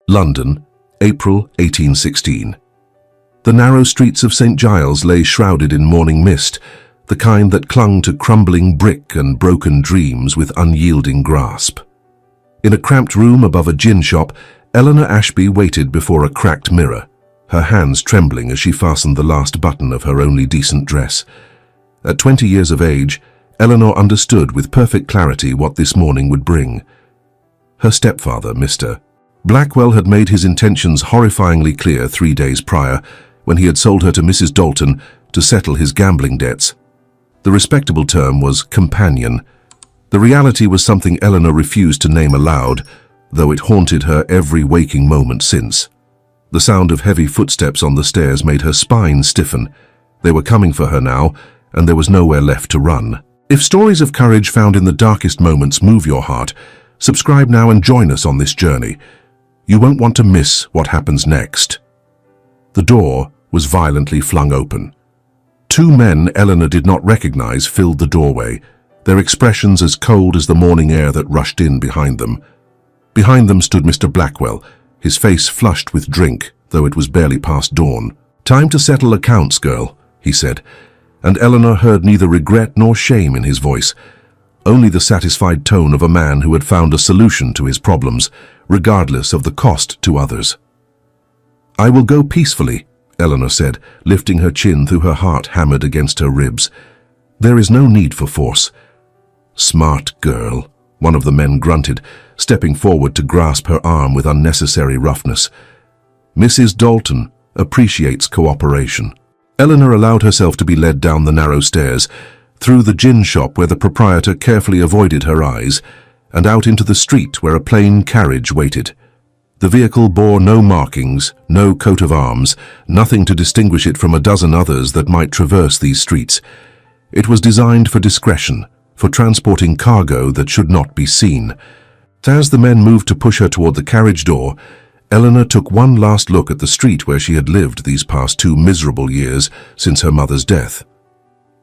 London, April 1816. The narrow streets of St. Giles lay shrouded in morning mist, the kind that clung to crumbling brick and broken dreams with unyielding grasp. In a cramped room above a gin shop, Eleanor Ashby waited before a cracked mirror, her hands trembling as she fastened the last button of her only decent dress. At 20 years of age, Eleanor understood with perfect clarity what this morning would bring. Her stepfather, Mr. Blackwell, had made his intentions horrifyingly clear 3 days prior, when he had sold her to Mrs. Dalton to settle his gambling debts. The respectable term was companion. The reality was something Eleanor refused to name aloud, though it haunted her every waking moment since. The sound of heavy footsteps on the stairs made her spine stiffen. They were coming for her now, and there was nowhere left to run. If stories of courage found in the darkest moments move your heart, subscribe now and join us on this journey. You won't want to miss what happens next. The door was violently flung open. 2 men Eleanor did not recognize filled the doorway, their expressions as cold as the morning air that rushed in behind them. Behind them stood Mr. Blackwell, his face flushed with drink, though it was barely past dawn. "Time to settle accounts, girl," he said, and Eleanor heard neither regret nor shame in his voice, only the satisfied tone of a man who had found a solution to his problems, regardless of the cost to others. "I will go peacefully," Eleanor said, lifting her chin through her heart hammered against her ribs. "There is no need for force." "Smart girl," one of the men grunted, stepping forward to grasp her arm with unnecessary roughness. "Mrs. Dalton appreciates cooperation." Eleanor allowed herself to be led down the narrow stairs, through the gin shop where the proprietor carefully avoided her eyes, and out into the street where a plain carriage waited. The vehicle bore no markings, no coat of arms, nothing to distinguish it from a dozen others that might traverse these streets. It was designed for discretion, for transporting cargo that should not be seen. As the men moved to push her toward the carriage door, Eleanor took one last look at the street where she had lived these past 2 miserable years since her mother's death.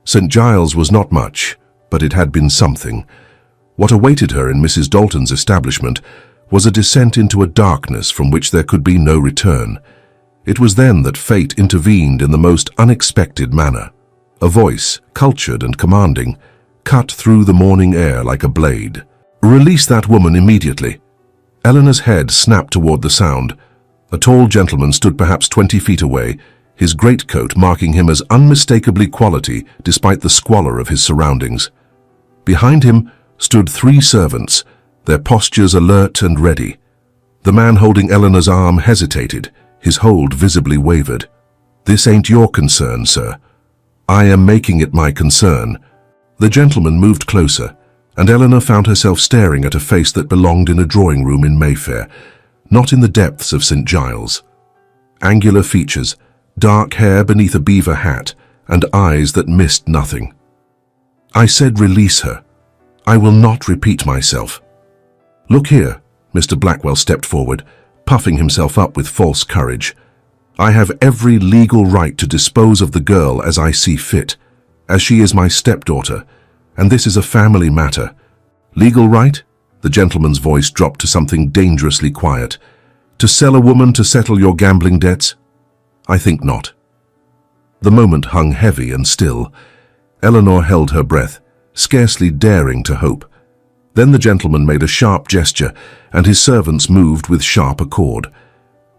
St. Giles was not much, but it had been something. What awaited her in Mrs. Dalton's establishment was a descent into a darkness from which there could be no return. It was then that fate intervened in the most unexpected manner. A voice, cultured and commanding, cut through the morning air like a blade. "Release that woman immediately." Eleanor's head snapped toward the sound. A tall gentleman stood perhaps 20 feet away, his greatcoat marking him as unmistakably quality despite the squalor of his surroundings. Behind him stood 3 servants, their postures alert and ready. The man holding Eleanor's arm hesitated, his hold visibly wavered. "This ain't your concern, sir." "I am making it my concern." The gentleman moved closer, and Eleanor found herself staring at a face that belonged in a drawing room in Mayfair, not in the depths of St. Giles. Angular features, dark hair beneath a beaver hat, and eyes that missed nothing. "I said release her. I will not repeat myself." "Look here," Mr. Blackwell stepped forward, puffing himself up with false courage. "I have every legal right to dispose of the girl as I see fit, as she is my stepdaughter, and this is a family matter." "Legal right?" The gentleman's voice dropped to something dangerously quiet. "To sell a woman to settle your gambling debts? I think not." The moment hung heavy and still. Eleanor held her breath, scarcely daring to hope. Then the gentleman made a sharp gesture, and his servants moved with sharp accord.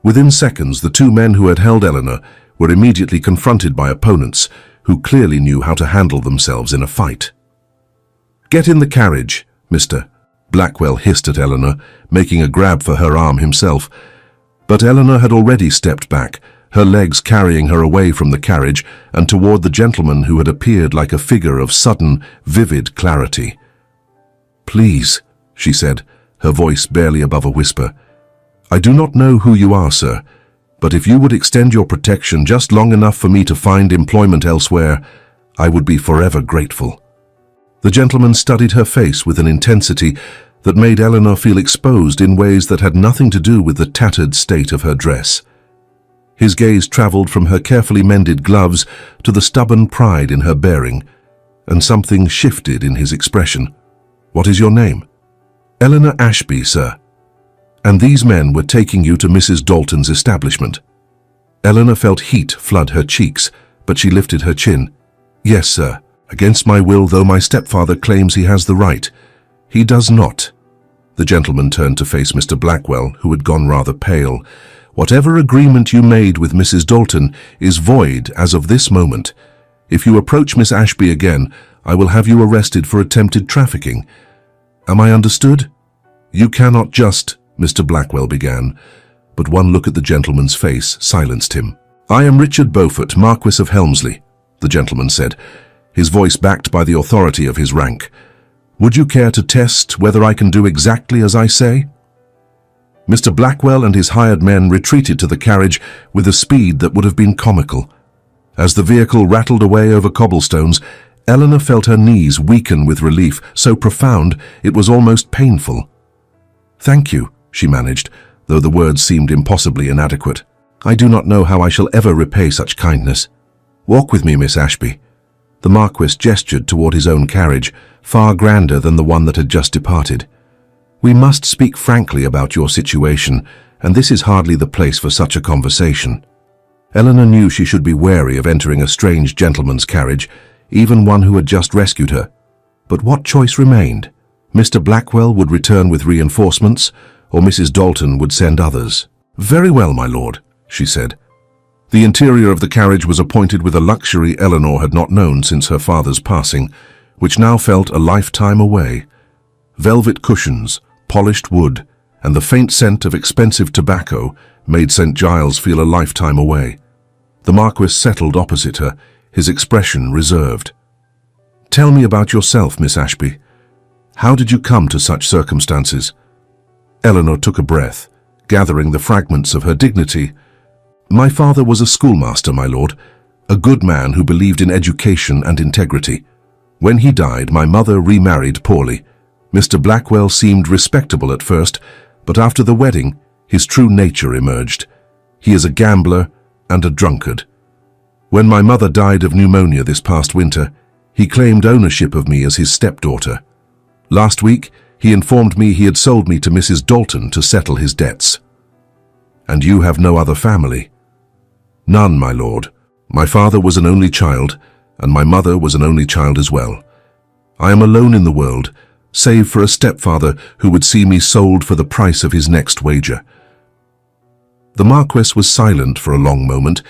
Within seconds, the 2 men who had held Eleanor were immediately confronted by opponents who clearly knew how to handle themselves in a fight. "Get in the carriage, Mr. Blackwell hissed at Eleanor, making a grab for her arm himself. But Eleanor had already stepped back, her legs carrying her away from the carriage and toward the gentleman who had appeared like a figure of sudden, vivid clarity. "Please," she said, her voice barely above a whisper. "I do not know who you are, sir, but if you would extend your protection just long enough for me to find employment elsewhere, I would be forever grateful." The gentleman studied her face with an intensity that made Eleanor feel exposed in ways that had nothing to do with the tattered state of her dress. His gaze traveled from her carefully mended gloves to the stubborn pride in her bearing, and something shifted in his expression. "What is your name?" "Eleanor Ashby, sir." and these men were taking you to Mrs. Dalton's establishment. Eleanor felt heat flood her cheeks, but she lifted her chin. Yes, sir. Against my will, though my stepfather claims he has the right. He does not. The gentleman turned to face Mr. Blackwell, who had gone rather pale. Whatever agreement you made with Mrs. Dalton is void as of this moment. If you approach Miss Ashby again, I will have you arrested for attempted trafficking. Am I understood? You cannot just, Mr. Blackwell began, but one look at the gentleman's face silenced him. I am Richard Beaufort, Marquess of Helmsley, the gentleman said, his voice backed by the authority of his rank. Would you care to test whether I can do exactly as I say? Mr. Blackwell and his hired men retreated to the carriage with a speed that would have been comical. As the vehicle rattled away over cobblestones, Eleanor felt her knees weaken with relief, so profound it was almost painful. Thank you, she managed, though the words seemed impossibly inadequate. I do not know how I shall ever repay such kindness. Walk with me, Miss Ashby. The Marquess gestured toward his own carriage, far grander than the one that had just departed. We must speak frankly about your situation, and this is hardly the place for such a conversation. Eleanor knew she should be wary of entering a strange gentleman's carriage, even one who had just rescued her. But what choice remained? Mr. Blackwell would return with reinforcements, or Mrs. Dalton would send others. Very well, my lord, she said. The interior of the carriage was appointed with a luxury Eleanor had not known since her father's passing, which now felt a lifetime away. Velvet cushions, polished wood, and the faint scent of expensive tobacco made St. Giles feel a lifetime away. The Marquess settled opposite her, his expression reserved. Tell me about yourself, Miss Ashby. How did you come to such circumstances? Eleanor took a breath, gathering the fragments of her dignity. My father was a schoolmaster, my lord, a good man who believed in education and integrity. When he died, my mother remarried poorly. Mr. Blackwell seemed respectable at first, but after the wedding, his true nature emerged. He is a gambler and a drunkard. When my mother died of pneumonia this past winter, he claimed ownership of me as his stepdaughter. Last week, he informed me he had sold me to Mrs. Dalton to settle his debts. And you have no other family? None, my lord. My father was an only child, and my mother was an only child as well. I am alone in the world, save for a stepfather who would see me sold for the price of his next wager. The Marquess was silent for a long moment,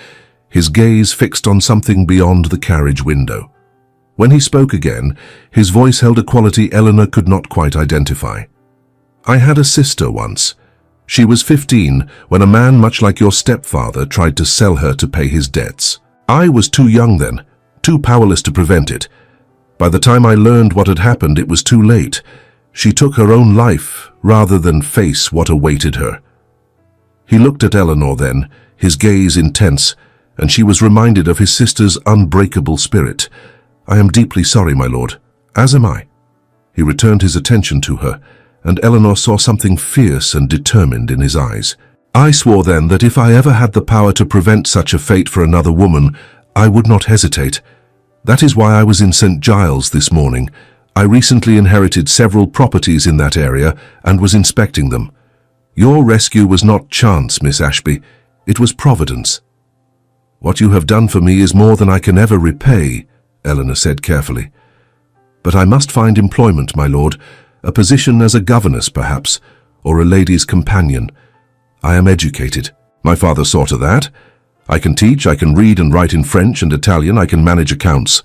his gaze fixed on something beyond the carriage window. When he spoke again, his voice held a quality Eleanor could not quite identify. I had a sister once. She was 15 when a man much like your stepfather tried to sell her to pay his debts. I was too young then, too powerless to prevent it. By the time I learned what had happened, it was too late. She took her own life rather than face what awaited her. He looked at Eleanor then, his gaze intense, and she was reminded of his sister's unbreakable spirit. I am deeply sorry, my lord, as am I. He returned his attention to her, and Eleanor saw something fierce and determined in his eyes. I swore then that if I ever had the power to prevent such a fate for another woman, I would not hesitate. That is why I was in St. Giles this morning. I recently inherited several properties in that area and was inspecting them. Your rescue was not chance, Miss Ashby. It was providence. What you have done for me is more than I can ever repay, Eleanor said carefully. But I must find employment, my lord, a position as a governess, perhaps, or a lady's companion. I am educated. My father saw to that. I can teach, I can read and write in French and Italian, I can manage accounts.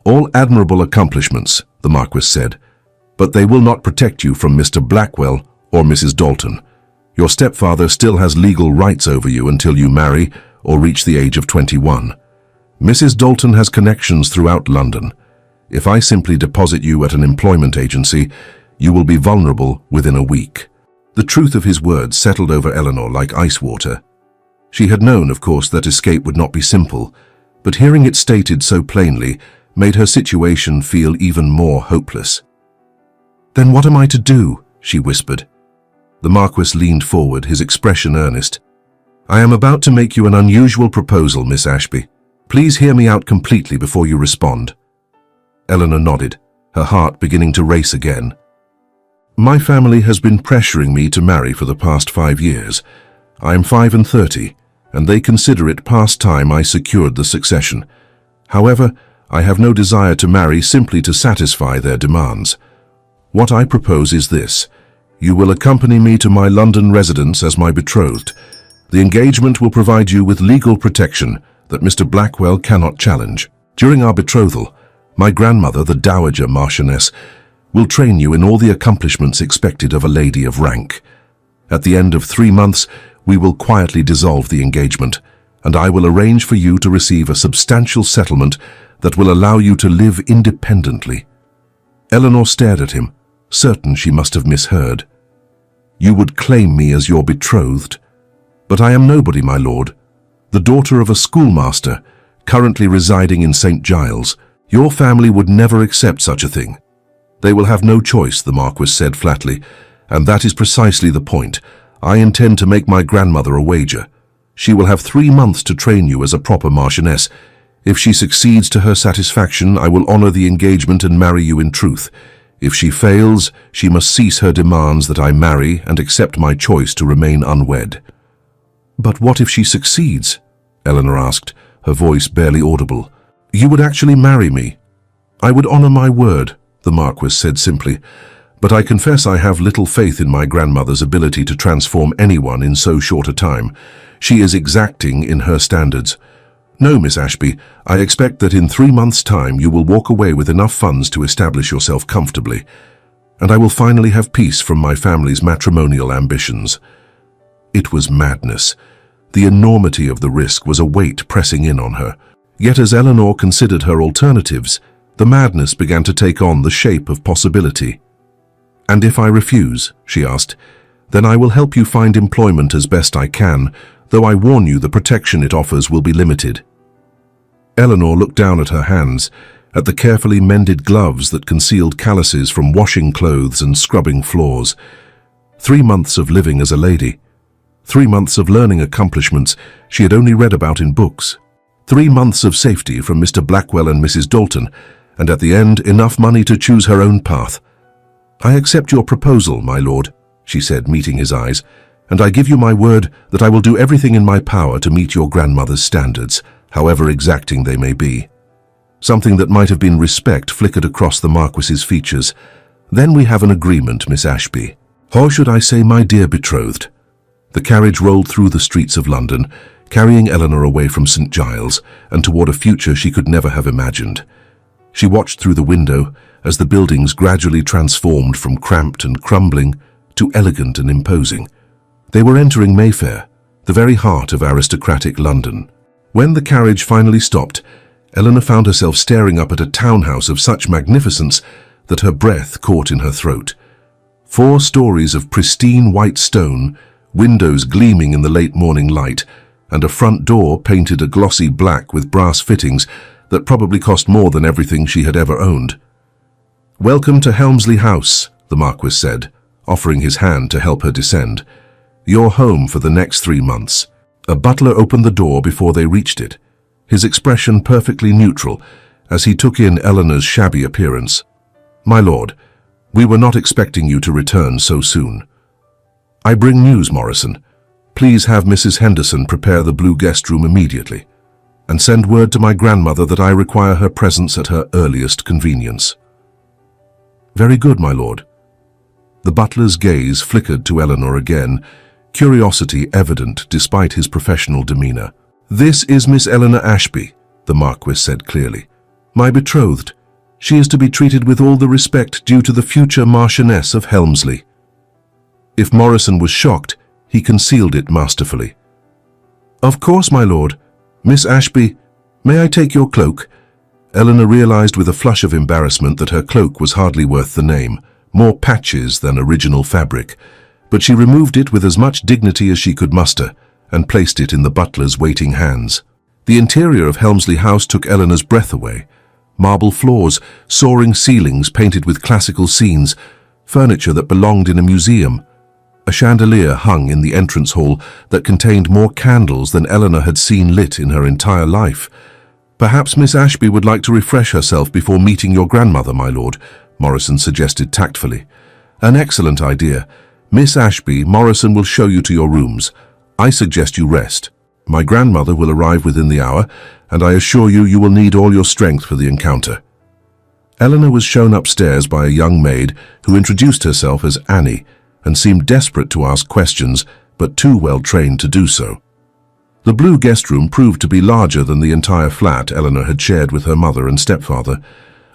All admirable accomplishments, the Marquess said, but they will not protect you from Mr. Blackwell or Mrs. Dalton. Your stepfather still has legal rights over you until you marry or reach the age of 21. Mrs. Dalton has connections throughout London. If I simply deposit you at an employment agency, you will be vulnerable within a week. The truth of his words settled over Eleanor like ice water. She had known, of course, that escape would not be simple, but hearing it stated so plainly made her situation feel even more hopeless. Then what am I to do? She whispered. The Marquess leaned forward, his expression earnest. I am about to make you an unusual proposal, Miss Ashby. Please hear me out completely before you respond. Eleanor nodded, her heart beginning to race again. My family has been pressuring me to marry for the past 5 years. I am 35, and they consider it past time I secured the succession. However, I have no desire to marry simply to satisfy their demands. What I propose is this. You will accompany me to my London residence as my betrothed. The engagement will provide you with legal protection that Mr. Blackwell cannot challenge. During our betrothal, my grandmother, the Dowager Marchioness, will train you in all the accomplishments expected of a lady of rank. At the end of 3 months, we will quietly dissolve the engagement, and I will arrange for you to receive a substantial settlement that will allow you to live independently. Eleanor stared at him, certain she must have misheard. You would claim me as your betrothed? But I am nobody, my lord. The daughter of a schoolmaster, currently residing in St. Giles. Your family would never accept such a thing. They will have no choice, the Marquis said flatly, and that is precisely the point. I intend to make my grandmother a wager. She will have 3 months to train you as a proper Marchioness. If she succeeds to her satisfaction, I will honor the engagement and marry you in truth. If she fails, she must cease her demands that I marry and accept my choice to remain unwed. But what if she succeeds? Eleanor asked, her voice barely audible. You would actually marry me? I would honor my word, the Marquis said simply, but I confess I have little faith in my grandmother's ability to transform anyone in so short a time. She is exacting in her standards. No, Miss Ashby, I expect that in 3 months' time you will walk away with enough funds to establish yourself comfortably, and I will finally have peace from my family's matrimonial ambitions. It was madness. The enormity of the risk was a weight pressing in on her. Yet as Eleanor considered her alternatives, the madness began to take on the shape of possibility. And if I refuse, she asked, then I will help you find employment as best I can, though I warn you the protection it offers will be limited. Eleanor looked down at her hands, at the carefully mended gloves that concealed calluses from washing clothes and scrubbing floors. 3 months of living as a lady. 3 months of learning accomplishments she had only read about in books. 3 months of safety from Mr. Blackwell and Mrs. Dalton, and at the end enough money to choose her own path. I accept your proposal, my lord, she said, meeting his eyes, and I give you my word that I will do everything in my power to meet your grandmother's standards, however exacting they may be. Something that might have been respect flickered across the Marquis's features. Then we have an agreement, Miss Ashby. Or should I say, my dear betrothed? The carriage rolled through the streets of London, carrying Eleanor away from St. Giles and toward a future she could never have imagined. She watched through the window as the buildings gradually transformed from cramped and crumbling to elegant and imposing. They were entering Mayfair, the very heart of aristocratic London. When the carriage finally stopped, Eleanor found herself staring up at a townhouse of such magnificence that her breath caught in her throat. 4 stories of pristine white stone, windows gleaming in the late morning light, and a front door painted a glossy black with brass fittings that probably cost more than everything she had ever owned. Welcome to Helmsley House, the Marquis said, offering his hand to help her descend. Your home for the next 3 months. A butler opened the door before they reached it, his expression perfectly neutral as he took in Eleanor's shabby appearance. My lord, we were not expecting you to return so soon. I bring news, Morrison. Please have Mrs. Henderson prepare the blue guest room immediately, and send word to my grandmother that I require her presence at her earliest convenience. Very good, my lord. The butler's gaze flickered to Eleanor again, curiosity evident despite his professional demeanor. This is Miss Eleanor Ashby, the Marquis said clearly. My betrothed. She is to be treated with all the respect due to the future Marchioness of Helmsley. If Morrison was shocked, he concealed it masterfully. Of course, my lord. Miss Ashby, may I take your cloak? Eleanor realized with a flush of embarrassment that her cloak was hardly worth the name, more patches than original fabric, but she removed it with as much dignity as she could muster and placed it in the butler's waiting hands. The interior of Helmsley House took Eleanor's breath away. Marble floors, soaring ceilings painted with classical scenes, furniture that belonged in a museum. A chandelier hung in the entrance hall that contained more candles than Eleanor had seen lit in her entire life. Perhaps Miss Ashby would like to refresh herself before meeting your grandmother, my lord, Morrison suggested tactfully. An excellent idea. Miss Ashby, Morrison will show you to your rooms. I suggest you rest. My grandmother will arrive within the hour, and I assure you, you will need all your strength for the encounter. Eleanor was shown upstairs by a young maid who introduced herself as Annie and seemed desperate to ask questions, but too well trained to do so. The blue guest room proved to be larger than the entire flat Eleanor had shared with her mother and stepfather.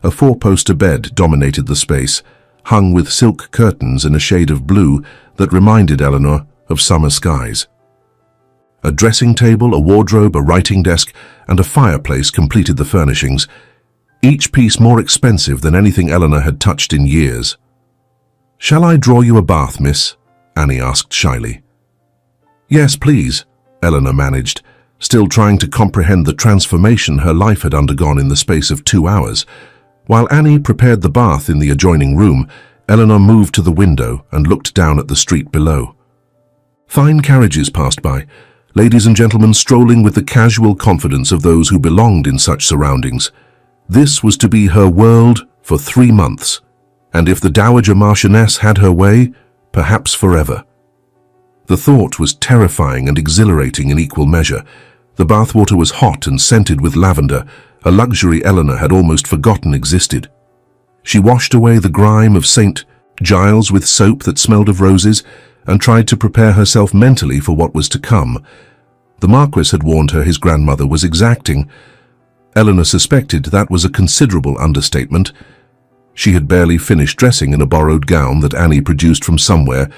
A four-poster bed dominated the space, hung with silk curtains in a shade of blue that reminded Eleanor of summer skies. A dressing table, a wardrobe, a writing desk, and a fireplace completed the furnishings, each piece more expensive than anything Eleanor had touched in years. "Shall I draw you a bath, miss?" Annie asked shyly. "Yes, please," Eleanor managed, still trying to comprehend the transformation her life had undergone in the space of 2 hours. While Annie prepared the bath in the adjoining room, Eleanor moved to the window and looked down at the street below. Fine carriages passed by, ladies and gentlemen strolling with the casual confidence of those who belonged in such surroundings. This was to be her world for 3 months, and if the Dowager Marchioness had her way, perhaps forever. The thought was terrifying and exhilarating in equal measure. The bathwater was hot and scented with lavender, a luxury Eleanor had almost forgotten existed. She washed away the grime of St. Giles with soap that smelled of roses and tried to prepare herself mentally for what was to come. The Marquess had warned her his grandmother was exacting. Eleanor suspected that was a considerable understatement. She had barely finished dressing in a borrowed gown that Annie produced from somewhere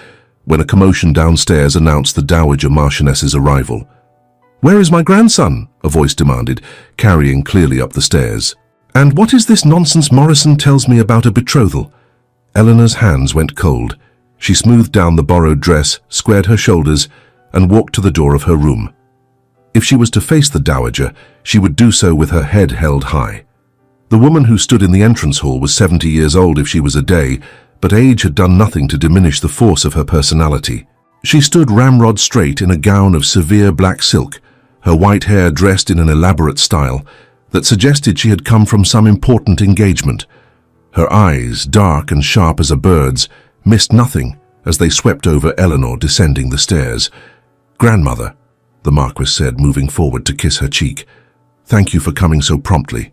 when a commotion downstairs announced the Dowager Marchioness's arrival. "Where is my grandson?" a voice demanded, carrying clearly up the stairs. "And what is this nonsense Morrison tells me about a betrothal?" Eleanor's hands went cold. She smoothed down the borrowed dress, squared her shoulders, and walked to the door of her room. If she was to face the Dowager, she would do so with her head held high. The woman who stood in the entrance hall was 70 years old if she was a day, but age had done nothing to diminish the force of her personality. She stood ramrod straight in a gown of severe black silk, her white hair dressed in an elaborate style that suggested she had come from some important engagement. Her eyes, dark and sharp as a bird's, missed nothing as they swept over Eleanor descending the stairs. "Grandmother," the Marquess said, moving forward to kiss her cheek, "thank you for coming so promptly."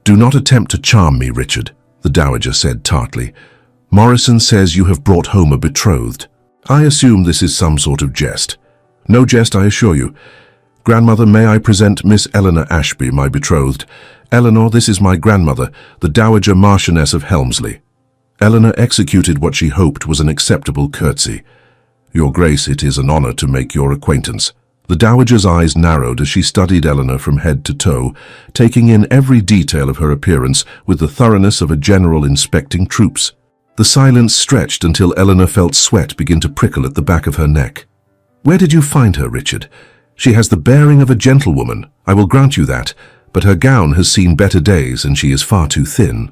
"Do not attempt to charm me, Richard," the Dowager said tartly. "Morrison says you have brought home a betrothed. I assume this is some sort of jest." "No jest, I assure you. Grandmother, may I present Miss Eleanor Ashby, my betrothed? Eleanor, this is my grandmother, the Dowager Marchioness of Helmsley." Eleanor executed what she hoped was an acceptable curtsy. "Your Grace, it is an honor to make your acquaintance." The Dowager's eyes narrowed as she studied Eleanor from head to toe, taking in every detail of her appearance with the thoroughness of a general inspecting troops. The silence stretched until Eleanor felt sweat begin to prickle at the back of her neck. "Where did you find her, Richard? She has the bearing of a gentlewoman, I will grant you that, but her gown has seen better days and she is far too thin."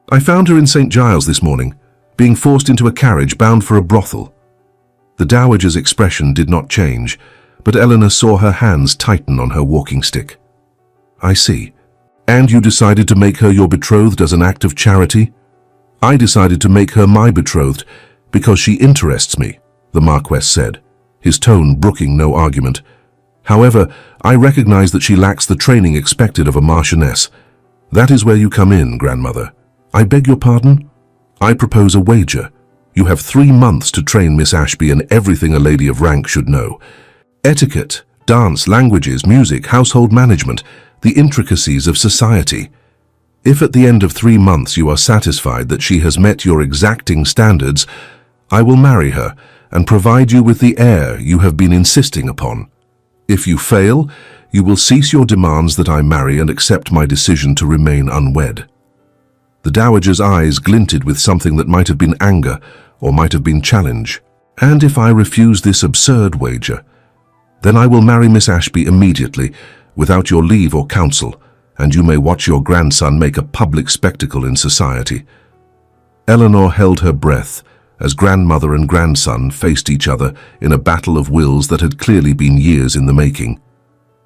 "I found her in St. Giles this morning, being forced into a carriage bound for a brothel." The Dowager's expression did not change, but Eleanor saw her hands tighten on her walking stick. "I see. And you decided to make her your betrothed as an act of charity?" "I decided to make her my betrothed because she interests me," the Marquess said, his tone brooking no argument. "However, I recognize that she lacks the training expected of a Marchioness. That is where you come in, grandmother." "I beg your pardon?" "I propose a wager. You have 3 months to train Miss Ashby in everything a lady of rank should know. Etiquette, dance, languages, music, household management, the intricacies of society. If at the end of 3 months you are satisfied that she has met your exacting standards, I will marry her and provide you with the heir you have been insisting upon. If you fail, you will cease your demands that I marry and accept my decision to remain unwed." The Dowager's eyes glinted with something that might have been anger or might have been challenge. "And if I refuse this absurd wager, then I will marry Miss Ashby immediately, without your leave or counsel, and you may watch your grandson make a public spectacle in society." Eleanor held her breath as grandmother and grandson faced each other in a battle of wills that had clearly been years in the making.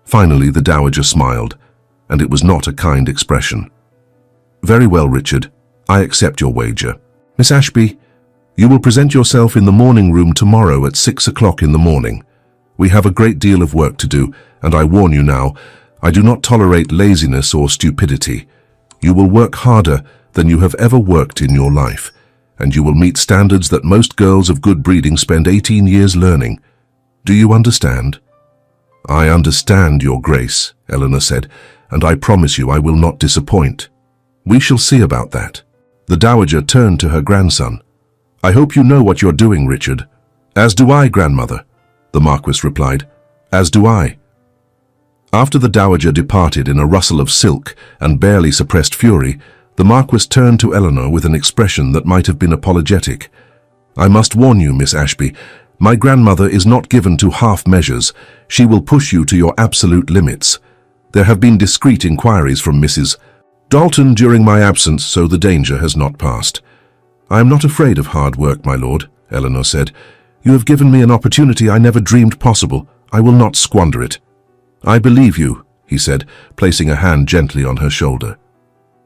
Finally, the Dowager smiled, and it was not a kind expression. "Very well, Richard. I accept your wager. Miss Ashby, You will present yourself in the morning room tomorrow at 6 o'clock in the morning. We have a great deal of work to do, and I warn you now, I do not tolerate laziness or stupidity. You will work harder than you have ever worked in your life, and you will meet standards that most girls of good breeding spend 18 years learning. Do you understand? I understand, Your Grace, Eleanor said, and I promise you I will not disappoint. We shall see about that. The dowager turned to her grandson. I hope you know what you're doing, Richard. As do I, grandmother, the Marquess replied. As do I. After the dowager departed in a rustle of silk and barely suppressed fury, the Marquess turned to Eleanor with an expression that might have been apologetic. I must warn you, Miss Ashby, my grandmother is not given to half measures. She will push you to your absolute limits. There have been discreet inquiries from Mrs. Dalton during my absence, so the danger has not passed. I am not afraid of hard work, my lord, Eleanor said. You have given me an opportunity I never dreamed possible. I will not squander it. I believe you, he said, placing a hand gently on her shoulder.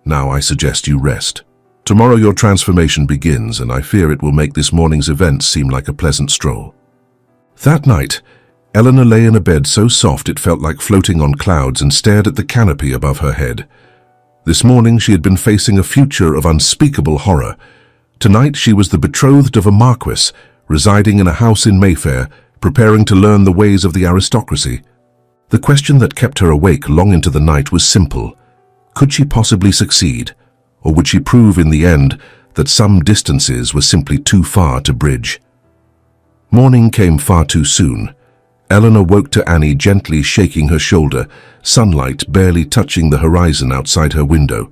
Now I suggest you rest. Tomorrow your transformation begins, and I fear it will make this morning's events seem like a pleasant stroll. That night, Eleanor lay in a bed so soft it felt like floating on clouds and stared at the canopy above her head. This morning she had been facing a future of unspeakable horror. Tonight she was the betrothed of a Marquess, residing in a house in Mayfair, preparing to learn the ways of the aristocracy. The question that kept her awake long into the night was simple. Could she possibly succeed, or would she prove in the end that some distances were simply too far to bridge? Morning came far too soon. Eleanor woke to Annie gently shaking her shoulder, sunlight barely touching the horizon outside her window.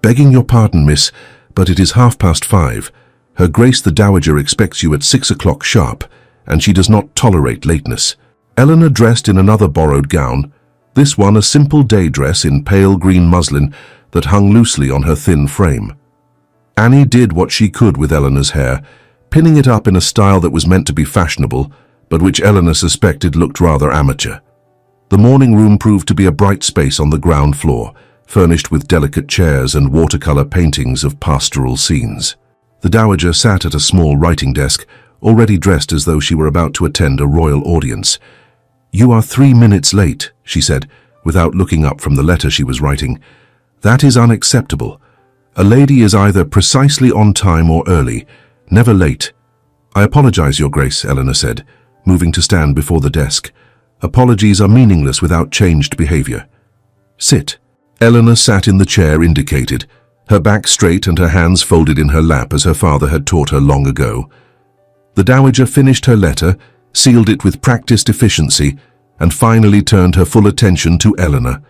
Begging your pardon, miss, but it is 5:30. Her Grace the Dowager expects you at 6 o'clock sharp, and she does not tolerate lateness. Eleanor dressed in another borrowed gown, this one a simple day dress in pale green muslin that hung loosely on her thin frame. Annie did what she could with Eleanor's hair, pinning it up in a style that was meant to be fashionable, but which Eleanor suspected looked rather amateur. The morning room proved to be a bright space on the ground floor, furnished with delicate chairs and watercolor paintings of pastoral scenes. The dowager sat at a small writing desk, already dressed as though she were about to attend a royal audience. You are 3 minutes late, she said, without looking up from the letter she was writing. That is unacceptable. A lady is either precisely on time or early, never late. I apologize, Your Grace, Eleanor said, moving to stand before the desk. Apologies are meaningless without changed behavior. Sit. Eleanor sat in the chair indicated, her back straight and her hands folded in her lap as her father had taught her long ago. The dowager finished her letter, sealed it with practiced efficiency, and finally turned her full attention to Eleanor.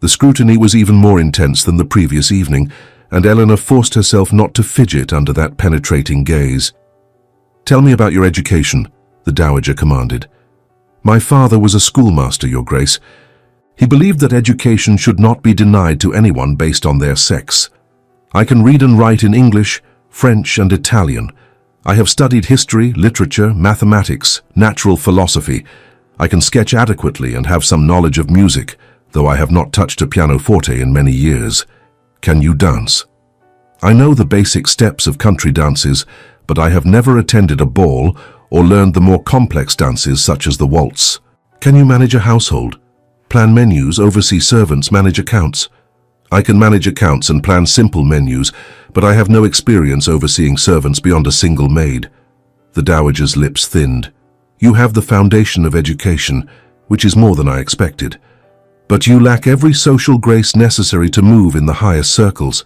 The scrutiny was even more intense than the previous evening, and Eleanor forced herself not to fidget under that penetrating gaze. Tell me about your education, the dowager commanded. My father was a schoolmaster, Your Grace. He believed that education should not be denied to anyone based on their sex. I can read and write in English, French, and Italian. I have studied history, literature, mathematics, natural philosophy. I can sketch adequately and have some knowledge of music, though I have not touched a pianoforte in many years. Can you dance? I know the basic steps of country dances, but I have never attended a ball or learned the more complex dances such as the waltz. Can you manage a household? Plan menus, oversee servants, manage accounts? I can manage accounts and plan simple menus, but I have no experience overseeing servants beyond a single maid. The dowager's lips thinned. You have the foundation of education, which is more than I expected. But you lack every social grace necessary to move in the highest circles.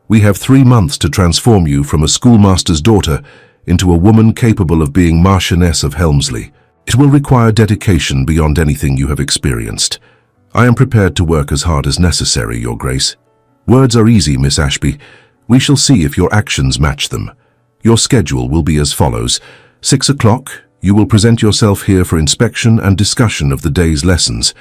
We have 3 months to transform you from a schoolmaster's daughter into a woman capable of being Marchioness of Helmsley. It will require dedication beyond anything you have experienced. I am prepared to work as hard as necessary, Your Grace. Words are easy, Miss Ashby. We shall see if your actions match them. Your schedule will be as follows. 6 o'clock, you will present yourself here for inspection and discussion of the day's lessons.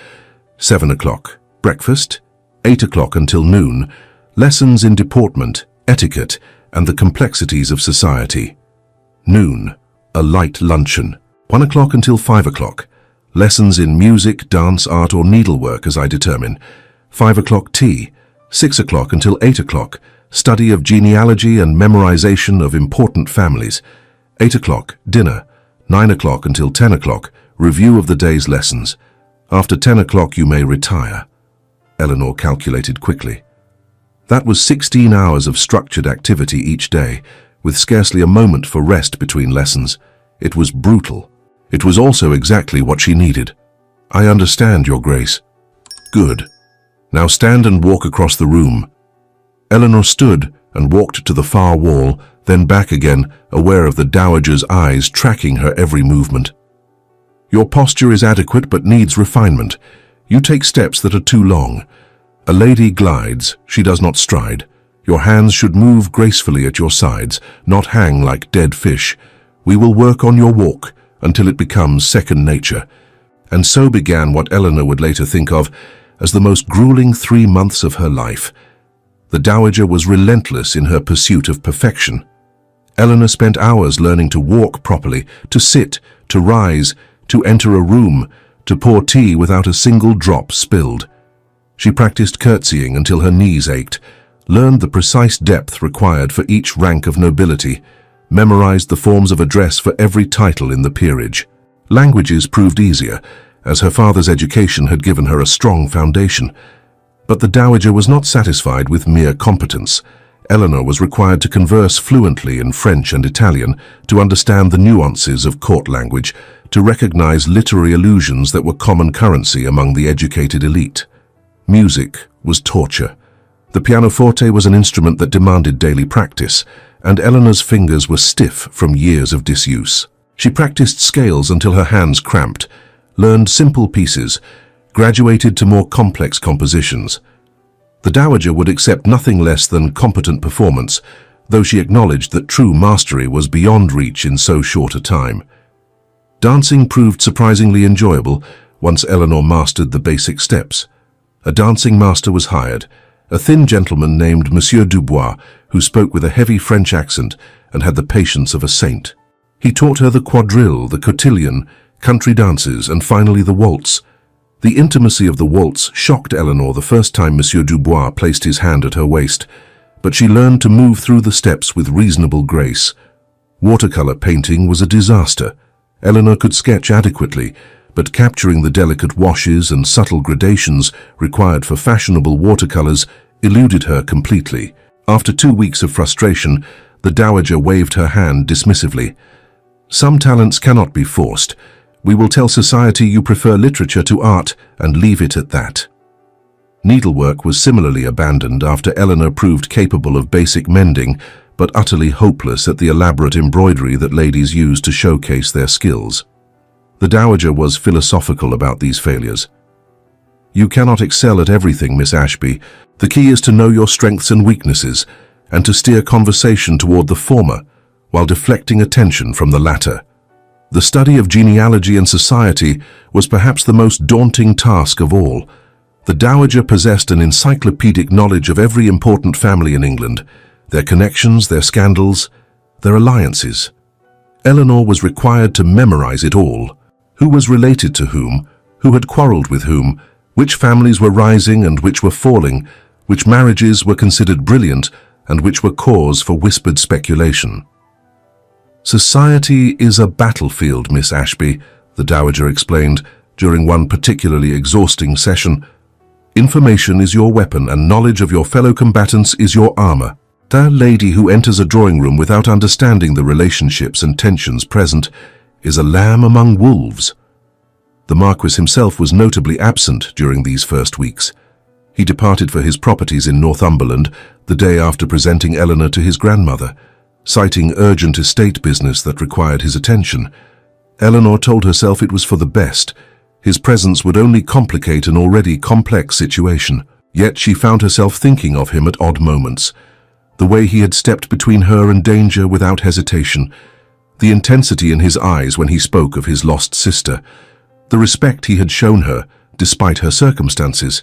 7 o'clock, breakfast. 8 o'clock until noon, lessons in deportment, etiquette, and the complexities of society. Noon, a light luncheon. 1 o'clock until 5 o'clock. Lessons in music, dance, art, or needlework as I determine. 5 o'clock tea. 6 o'clock until 8 o'clock. study of genealogy and memorization of important families. 8 o'clock, dinner. 9 o'clock until 10 o'clock, review of the day's lessons. After 10 o'clock you may retire. Eleanor calculated quickly. That was 16 hours of structured activity each day, with scarcely a moment for rest between lessons. It was brutal. It was also exactly what she needed. I understand, Your Grace. Good. Now stand and walk across the room. Eleanor stood and walked to the far wall, then back again, aware of the dowager's eyes tracking her every movement. Your posture is adequate but needs refinement. You take steps that are too long. A lady glides, she does not stride. Your hands should move gracefully at your sides, not hang like dead fish. We will work on your walk until it becomes second nature. And so began what Eleanor would later think of as the most grueling 3 months of her life. The dowager was relentless in her pursuit of perfection. Eleanor spent hours learning to walk properly, to sit, to rise, to enter a room, to pour tea without a single drop spilled. She practiced curtsying until her knees ached, learned the precise depth required for each rank of nobility, memorized the forms of address for every title in the peerage. Languages proved easier, as her father's education had given her a strong foundation. But the dowager was not satisfied with mere competence. Eleanor was required to converse fluently in French and Italian, to understand the nuances of court language, to recognize literary allusions that were common currency among the educated elite. Music was torture. The pianoforte was an instrument that demanded daily practice, and Eleanor's fingers were stiff from years of disuse. She practiced scales until her hands cramped, learned simple pieces, graduated to more complex compositions. The dowager would accept nothing less than competent performance, though she acknowledged that true mastery was beyond reach in so short a time. Dancing proved surprisingly enjoyable once Eleanor mastered the basic steps. A dancing master was hired, a thin gentleman named Monsieur Dubois, who spoke with a heavy French accent and had the patience of a saint. He taught her the quadrille, the cotillion, country dances, and finally the waltz. The intimacy of the waltz shocked Eleanor the first time Monsieur Dubois placed his hand at her waist, but she learned to move through the steps with reasonable grace. Watercolor painting was a disaster. Eleanor could sketch adequately, but capturing the delicate washes and subtle gradations required for fashionable watercolors eluded her completely. After 2 weeks of frustration, the dowager waved her hand dismissively. Some talents cannot be forced. We will tell society you prefer literature to art and leave it at that. Needlework was similarly abandoned after Eleanor proved capable of basic mending, but utterly hopeless at the elaborate embroidery that ladies use to showcase their skills. The dowager was philosophical about these failures. You cannot excel at everything, Miss Ashby. The key is to know your strengths and weaknesses, and to steer conversation toward the former, while deflecting attention from the latter. The study of genealogy and society was perhaps the most daunting task of all. The dowager possessed an encyclopedic knowledge of every important family in England, their connections, their scandals, their alliances. Eleanor was required to memorize it all. Who was related to whom, who had quarreled with whom, which families were rising and which were falling, which marriages were considered brilliant and which were cause for whispered speculation. Society is a battlefield, Miss Ashby, the dowager explained during one particularly exhausting session. Information is your weapon and knowledge of your fellow combatants is your armor. The lady who enters a drawing room without understanding the relationships and tensions present is a lamb among wolves. The Marquess himself was notably absent during these first weeks. He departed for his properties in Northumberland the day after presenting Eleanor to his grandmother, citing urgent estate business that required his attention. Eleanor told herself it was for the best. His presence would only complicate an already complex situation. Yet she found herself thinking of him at odd moments. The way he had stepped between her and danger without hesitation, the intensity in his eyes when he spoke of his lost sister, the respect he had shown her despite her circumstances.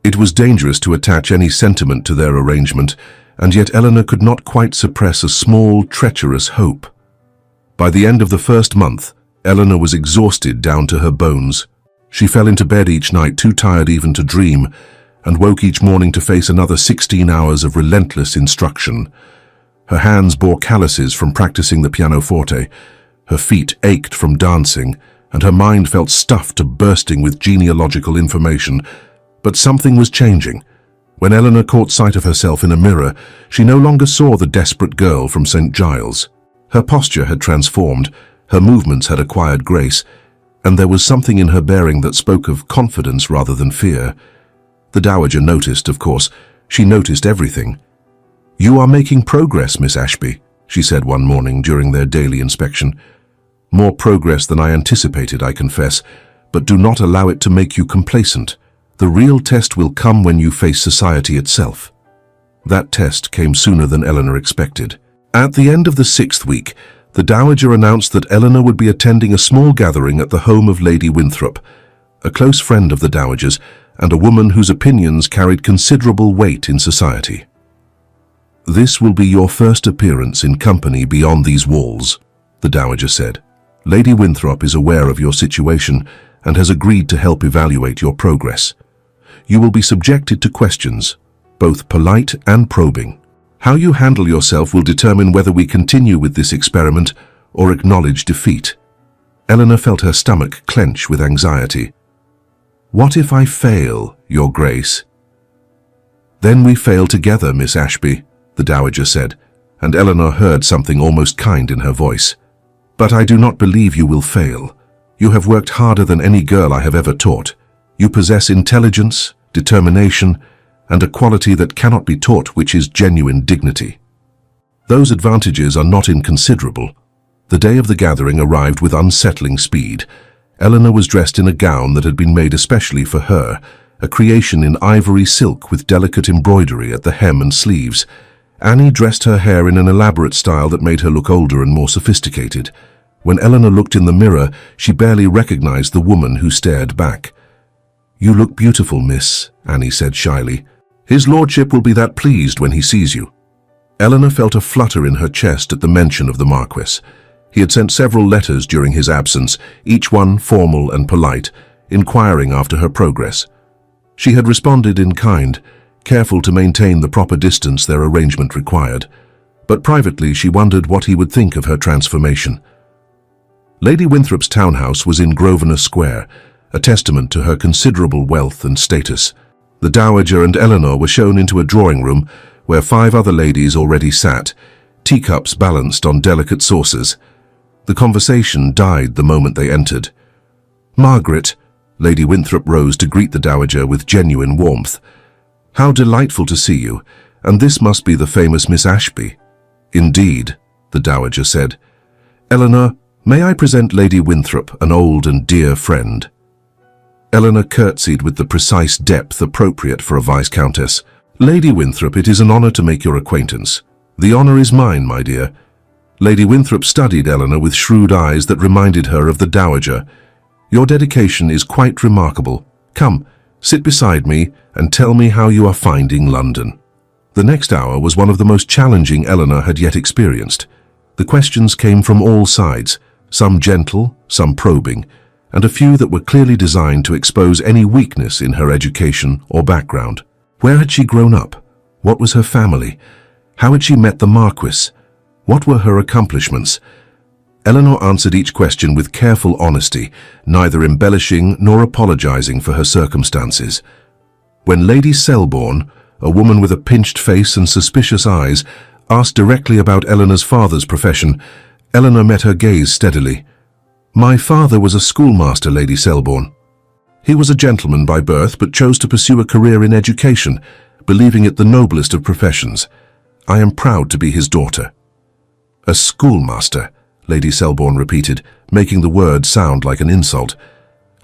It was dangerous to attach any sentiment to their arrangement, and yet Eleanor could not quite suppress a small, treacherous hope. By the end of the first month, Eleanor was exhausted down to her bones. She fell into bed each night too tired even to dream, and woke each morning to face another 16 hours of relentless instruction. Her hands bore calluses from practicing the pianoforte, her feet ached from dancing, and her mind felt stuffed to bursting with genealogical information. But something was changing. When Eleanor caught sight of herself in a mirror, she no longer saw the desperate girl from St. Giles. Her posture had transformed, her movements had acquired grace, and there was something in her bearing that spoke of confidence rather than fear. The Dowager noticed, of course. She noticed everything. "You are making progress, Miss Ashby," she said one morning during their daily inspection. "More progress than I anticipated, I confess, but do not allow it to make you complacent. The real test will come when you face society itself." That test came sooner than Eleanor expected. At the end of the 6th week, the Dowager announced that Eleanor would be attending a small gathering at the home of Lady Winthrop, a close friend of the Dowager's and a woman whose opinions carried considerable weight in society. "This will be your first appearance in company beyond these walls," the Dowager said. "Lady Winthrop is aware of your situation and has agreed to help evaluate your progress. You will be subjected to questions, both polite and probing. How you handle yourself will determine whether we continue with this experiment or acknowledge defeat." Eleanor felt her stomach clench with anxiety. "What if I fail, Your Grace?" "Then we fail together, Miss Ashby," the Dowager said, and Eleanor heard something almost kind in her voice. "But I do not believe you will fail. You have worked harder than any girl I have ever taught. You possess intelligence, determination, and a quality that cannot be taught, which is genuine dignity. Those advantages are not inconsiderable." The day of the gathering arrived with unsettling speed. Eleanor was dressed in a gown that had been made especially for her, a creation in ivory silk with delicate embroidery at the hem and sleeves. Annie dressed her hair in an elaborate style that made her look older and more sophisticated. When Eleanor looked in the mirror, she barely recognized the woman who stared back. "You look beautiful, miss," Annie said shyly. "His lordship will be that pleased when he sees you." Eleanor felt a flutter in her chest at the mention of the Marquess. He had sent several letters during his absence, each one formal and polite, inquiring after her progress. She had responded in kind, careful to maintain the proper distance their arrangement required, but privately she wondered what he would think of her transformation. Lady Winthrop's townhouse was in Grosvenor Square, a testament to her considerable wealth and status. The Dowager and Eleanor were shown into a drawing room where 5 other ladies already sat, teacups balanced on delicate saucers. The conversation died the moment they entered. "Margaret," Lady Winthrop rose to greet the Dowager with genuine warmth. "How delightful to see you, and this must be the famous Miss Ashby." "Indeed," the Dowager said. "Eleanor, may I present Lady Winthrop, an old and dear friend?" Eleanor curtsied with the precise depth appropriate for a Viscountess. "Lady Winthrop, it is an honor to make your acquaintance." "The honor is mine, my dear." Lady Winthrop studied Eleanor with shrewd eyes that reminded her of the Dowager. "Your dedication is quite remarkable. Come, sit beside me and tell me how you are finding London." The next hour was one of the most challenging Eleanor had yet experienced. The questions came from all sides, some gentle, some probing, and a few that were clearly designed to expose any weakness in her education or background. Where had she grown up? What was her family? How had she met the Marquess? What were her accomplishments? Eleanor answered each question with careful honesty, neither embellishing nor apologizing for her circumstances. When Lady Selborne, a woman with a pinched face and suspicious eyes, asked directly about Eleanor's father's profession, Eleanor met her gaze steadily. "My father was a schoolmaster, Lady Selborne. He was a gentleman by birth, but chose to pursue a career in education, believing it the noblest of professions. I am proud to be his daughter." "A schoolmaster," Lady Selborne repeated, making the word sound like an insult.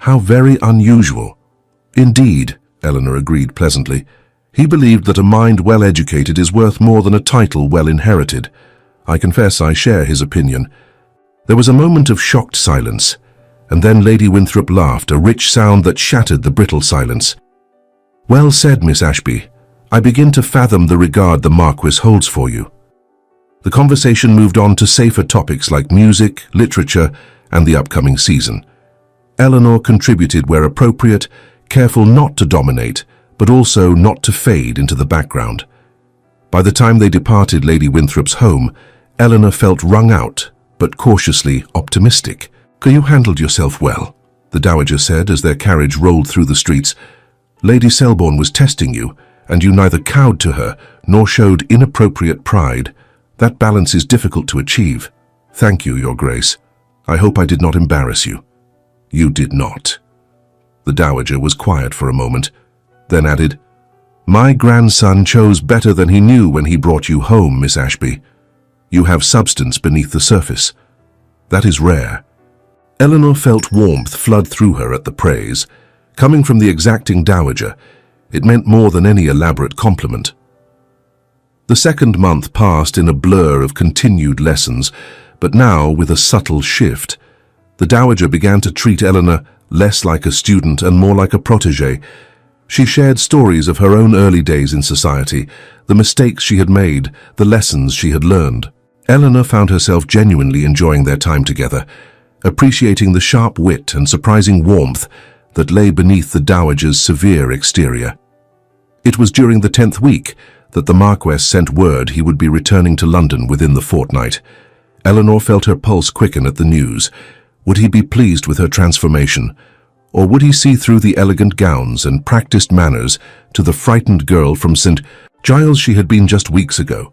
"How very unusual." "Indeed," Eleanor agreed pleasantly. "He believed that a mind well educated is worth more than a title well inherited. I confess I share his opinion." There was a moment of shocked silence, and then Lady Winthrop laughed, a rich sound that shattered the brittle silence. "Well said, Miss Ashby. I begin to fathom the regard the Marquess holds for you." The conversation moved on to safer topics like music, literature, and the upcoming season. Eleanor contributed where appropriate, careful not to dominate, but also not to fade into the background. By the time they departed Lady Winthrop's home, Eleanor felt wrung out, but cautiously optimistic. "You handled yourself well," the Dowager said as their carriage rolled through the streets. "Lady Selborne was testing you, and you neither cowed to her nor showed inappropriate pride. That balance is difficult to achieve. Thank you, Your Grace. I hope I did not embarrass you." "You did not." The Dowager was quiet for a moment, then added, "My grandson chose better than he knew when he brought you home, Miss Ashby. You have substance beneath the surface. That is rare." Eleanor felt warmth flood through her at the praise. Coming from the exacting Dowager, it meant more than any elaborate compliment. The second month passed in a blur of continued lessons, but now with a subtle shift. The Dowager began to treat Eleanor less like a student and more like a protégée. She shared stories of her own early days in society, the mistakes she had made, the lessons she had learned. Eleanor found herself genuinely enjoying their time together, appreciating the sharp wit and surprising warmth that lay beneath the Dowager's severe exterior. It was during the 10th week that the Marquess sent word he would be returning to London within the fortnight. Eleanor felt her pulse quicken at the news. Would he be pleased with her transformation? Or would he see through the elegant gowns and practiced manners to the frightened girl from St. Giles she had been just weeks ago?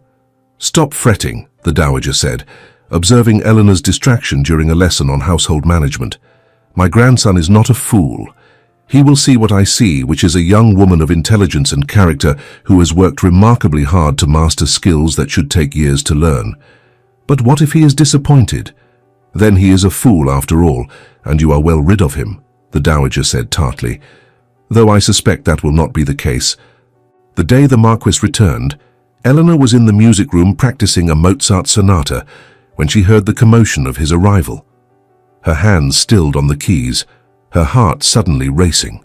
"Stop fretting," the Dowager said, observing Eleanor's distraction during a lesson on household management. "My grandson is not a fool. He will see what I see, which is a young woman of intelligence and character who has worked remarkably hard to master skills that should take years to learn. But what if he is disappointed? Then he is a fool after all, and you are well rid of him," the Dowager said tartly, "though I suspect that will not be the case." The day the Marquess returned, Eleanor was in the music room practicing a Mozart sonata when she heard the commotion of his arrival. Her hands stilled on the keys, her heart suddenly racing.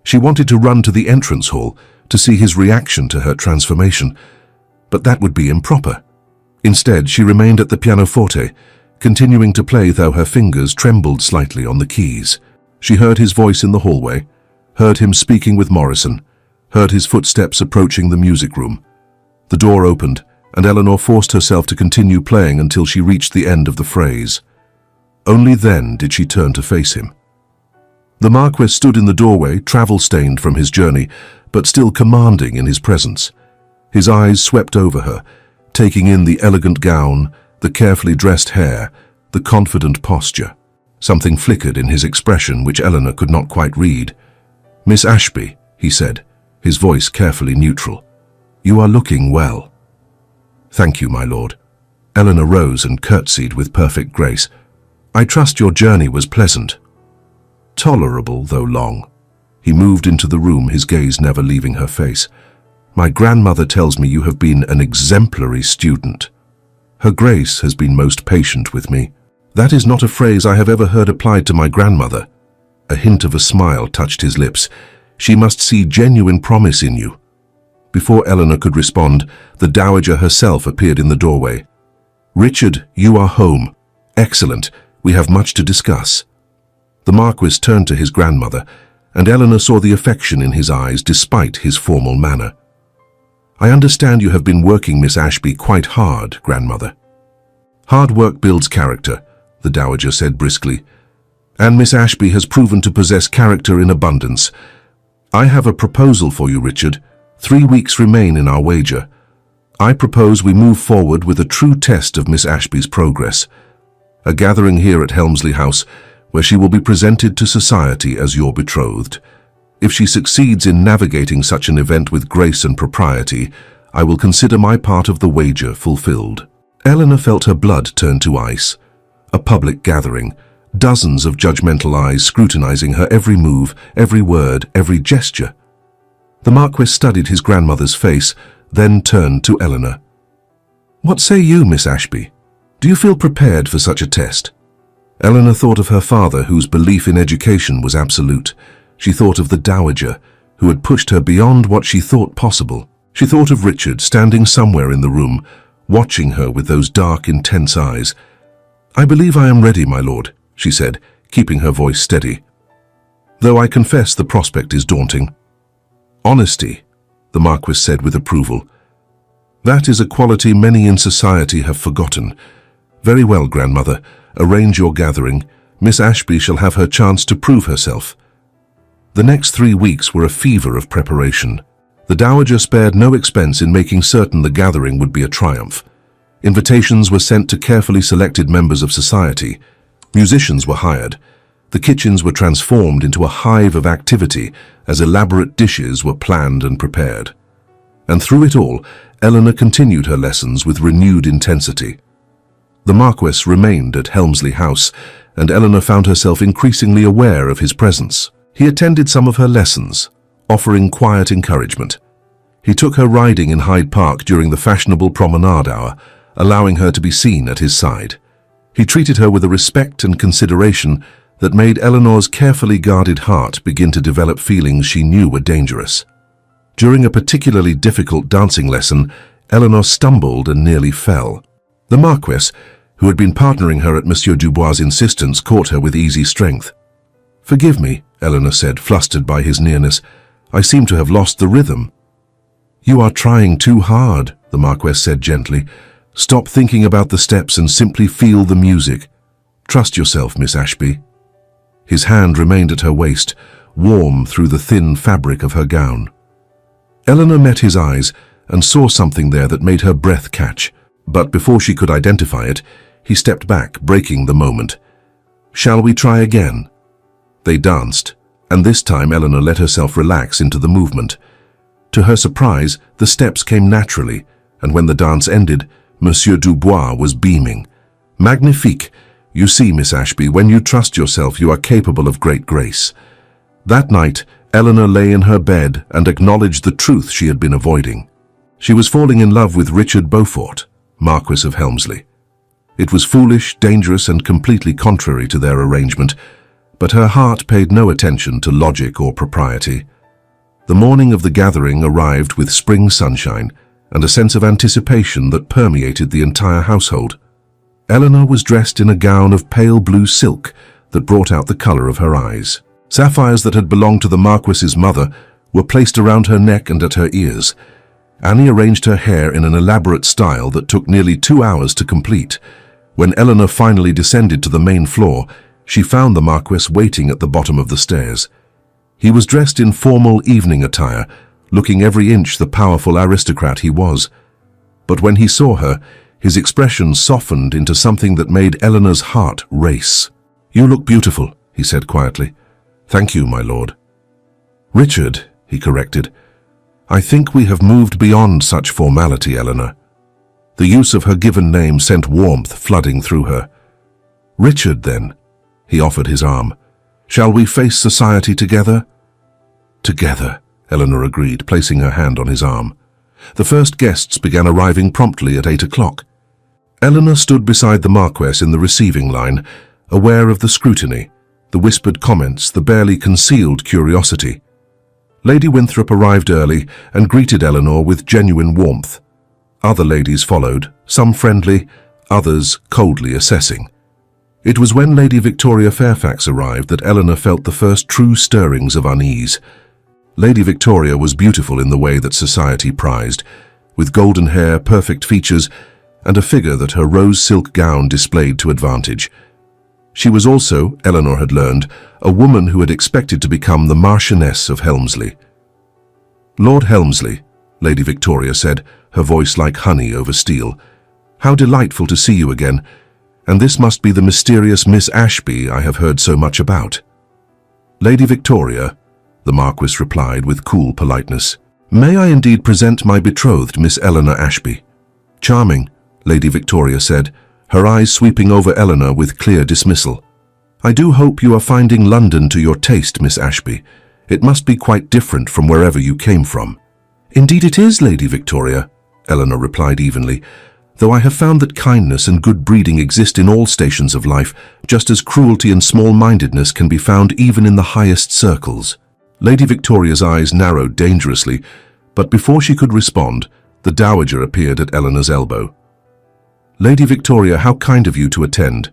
She wanted to run to the entrance hall to see his reaction to her transformation, but that would be improper. Instead, she remained at the pianoforte, continuing to play though her fingers trembled slightly on the keys. She heard his voice in the hallway, heard him speaking with Morrison, heard his footsteps approaching the music room. The door opened, and Eleanor forced herself to continue playing until she reached the end of the phrase. Only then did she turn to face him. The Marquess stood in the doorway, travel-stained from his journey, but still commanding in his presence. His eyes swept over her, taking in the elegant gown, the carefully dressed hair, the confident posture. Something flickered in his expression which Eleanor could not quite read. "Miss Ashby," he said, his voice carefully neutral, "you are looking well." "Thank you, my lord." Eleanor rose and curtsied with perfect grace. "I trust your journey was pleasant." "Tolerable, though long." He moved into the room, his gaze never leaving her face. "My grandmother tells me you have been an exemplary student. Her Grace has been most patient with me." "That is not a phrase I have ever heard applied to my grandmother." A hint of a smile touched his lips. "She must see genuine promise in you." Before Eleanor could respond, the Dowager herself appeared in the doorway. "Richard, you are home. Excellent. We have much to discuss." The Marquess turned to his grandmother, and Eleanor saw the affection in his eyes despite his formal manner. "I understand you have been working Miss Ashby quite hard, grandmother." "Hard work builds character," the Dowager said briskly, "and Miss Ashby has proven to possess character in abundance. I have a proposal for you, Richard. 3 weeks remain in our wager. I propose we move forward with a true test of Miss Ashby's progress. A gathering here at Helmsley House, where she will be presented to society as your betrothed. If she succeeds in navigating such an event with grace and propriety, I will consider my part of the wager fulfilled." Eleanor felt her blood turn to ice. A public gathering, dozens of judgmental eyes scrutinizing her every move, every word, every gesture. The Marquess studied his grandmother's face, then turned to Eleanor. "What say you, Miss Ashby? Do you feel prepared for such a test?" Eleanor thought of her father, whose belief in education was absolute. She thought of the Dowager, who had pushed her beyond what she thought possible. She thought of Richard standing somewhere in the room, watching her with those dark, intense eyes. "I believe I am ready, my lord," she said, keeping her voice steady. "Though I confess the prospect is daunting." Honesty, the Marquess said with approval. That is a quality many in society have forgotten. Very well, grandmother. Arrange your gathering. Miss Ashby shall have her chance to prove herself. The next 3 weeks were a fever of preparation. The Dowager spared no expense in making certain the gathering would be a triumph. Invitations were sent to carefully selected members of society. Musicians were hired. The kitchens were transformed into a hive of activity as elaborate dishes were planned and prepared. And through it all, Eleanor continued her lessons with renewed intensity. The Marquess remained at Helmsley House, and Eleanor found herself increasingly aware of his presence. He attended some of her lessons, offering quiet encouragement. He took her riding in Hyde Park during the fashionable promenade hour, allowing her to be seen at his side. He treated her with a respect and consideration that made Eleanor's carefully guarded heart begin to develop feelings she knew were dangerous. During a particularly difficult dancing lesson, Eleanor stumbled and nearly fell. The Marquess, who had been partnering her at Monsieur Dubois' insistence, caught her with easy strength. "Forgive me," Eleanor said, flustered by his nearness. "I seem to have lost the rhythm." "You are trying too hard," the Marquess said gently. "Stop thinking about the steps and simply feel the music. Trust yourself, Miss Ashby." His hand remained at her waist, warm through the thin fabric of her gown. Eleanor met his eyes and saw something there that made her breath catch, but before she could identify it, he stepped back, breaking the moment. "Shall we try again?" They danced, and this time Eleanor let herself relax into the movement. To her surprise, the steps came naturally, and when the dance ended, Monsieur Dubois was beaming. "Magnifique! You see, Miss Ashby, when you trust yourself, you are capable of great grace." That night, Eleanor lay in her bed and acknowledged the truth she had been avoiding. She was falling in love with Richard Beaufort, Marquess of Helmsley. It was foolish, dangerous, and completely contrary to their arrangement, but her heart paid no attention to logic or propriety. The morning of the gathering arrived with spring sunshine and a sense of anticipation that permeated the entire household. Eleanor was dressed in a gown of pale blue silk that brought out the color of her eyes. Sapphires that had belonged to the Marquess's mother were placed around her neck and at her ears. Annie arranged her hair in an elaborate style that took nearly 2 hours to complete. When Eleanor finally descended to the main floor, she found the Marquess waiting at the bottom of the stairs. He was dressed in formal evening attire, looking every inch the powerful aristocrat he was. But when he saw her, his expression softened into something that made Eleanor's heart race. "You look beautiful," he said quietly. "Thank you, my lord." "Richard," he corrected. "I think we have moved beyond such formality, Eleanor." The use of her given name sent warmth flooding through her. "Richard, then." He offered his arm. "Shall we face society together?" "Together," Eleanor agreed, placing her hand on his arm. The first guests began arriving promptly at 8 o'clock. Eleanor stood beside the Marquess in the receiving line, aware of the scrutiny, the whispered comments, the barely concealed curiosity. Lady Winthrop arrived early and greeted Eleanor with genuine warmth. Other ladies followed, some friendly, others coldly assessing. It was when Lady Victoria Fairfax arrived that Eleanor felt the first true stirrings of unease. Lady Victoria was beautiful in the way that society prized, with golden hair, perfect features, and a figure that her rose silk gown displayed to advantage. She was also, Eleanor had learned, a woman who had expected to become the Marchioness of Helmsley. "Lord Helmsley," Lady Victoria said, her voice like honey over steel, "how delightful to see you again, and this must be the mysterious Miss Ashby I have heard so much about." "Lady Victoria," the Marquis replied with cool politeness, "may I indeed present my betrothed, Miss Eleanor Ashby?" "Charming," Lady Victoria said, her eyes sweeping over Eleanor with clear dismissal. "I do hope you are finding London to your taste, Miss Ashby. It must be quite different from wherever you came from." "Indeed it is, Lady Victoria," Eleanor replied evenly, "though I have found that kindness and good breeding exist in all stations of life, just as cruelty and small-mindedness can be found even in the highest circles." Lady Victoria's eyes narrowed dangerously, but before she could respond, the Dowager appeared at Eleanor's elbow. "Lady Victoria, how kind of you to attend.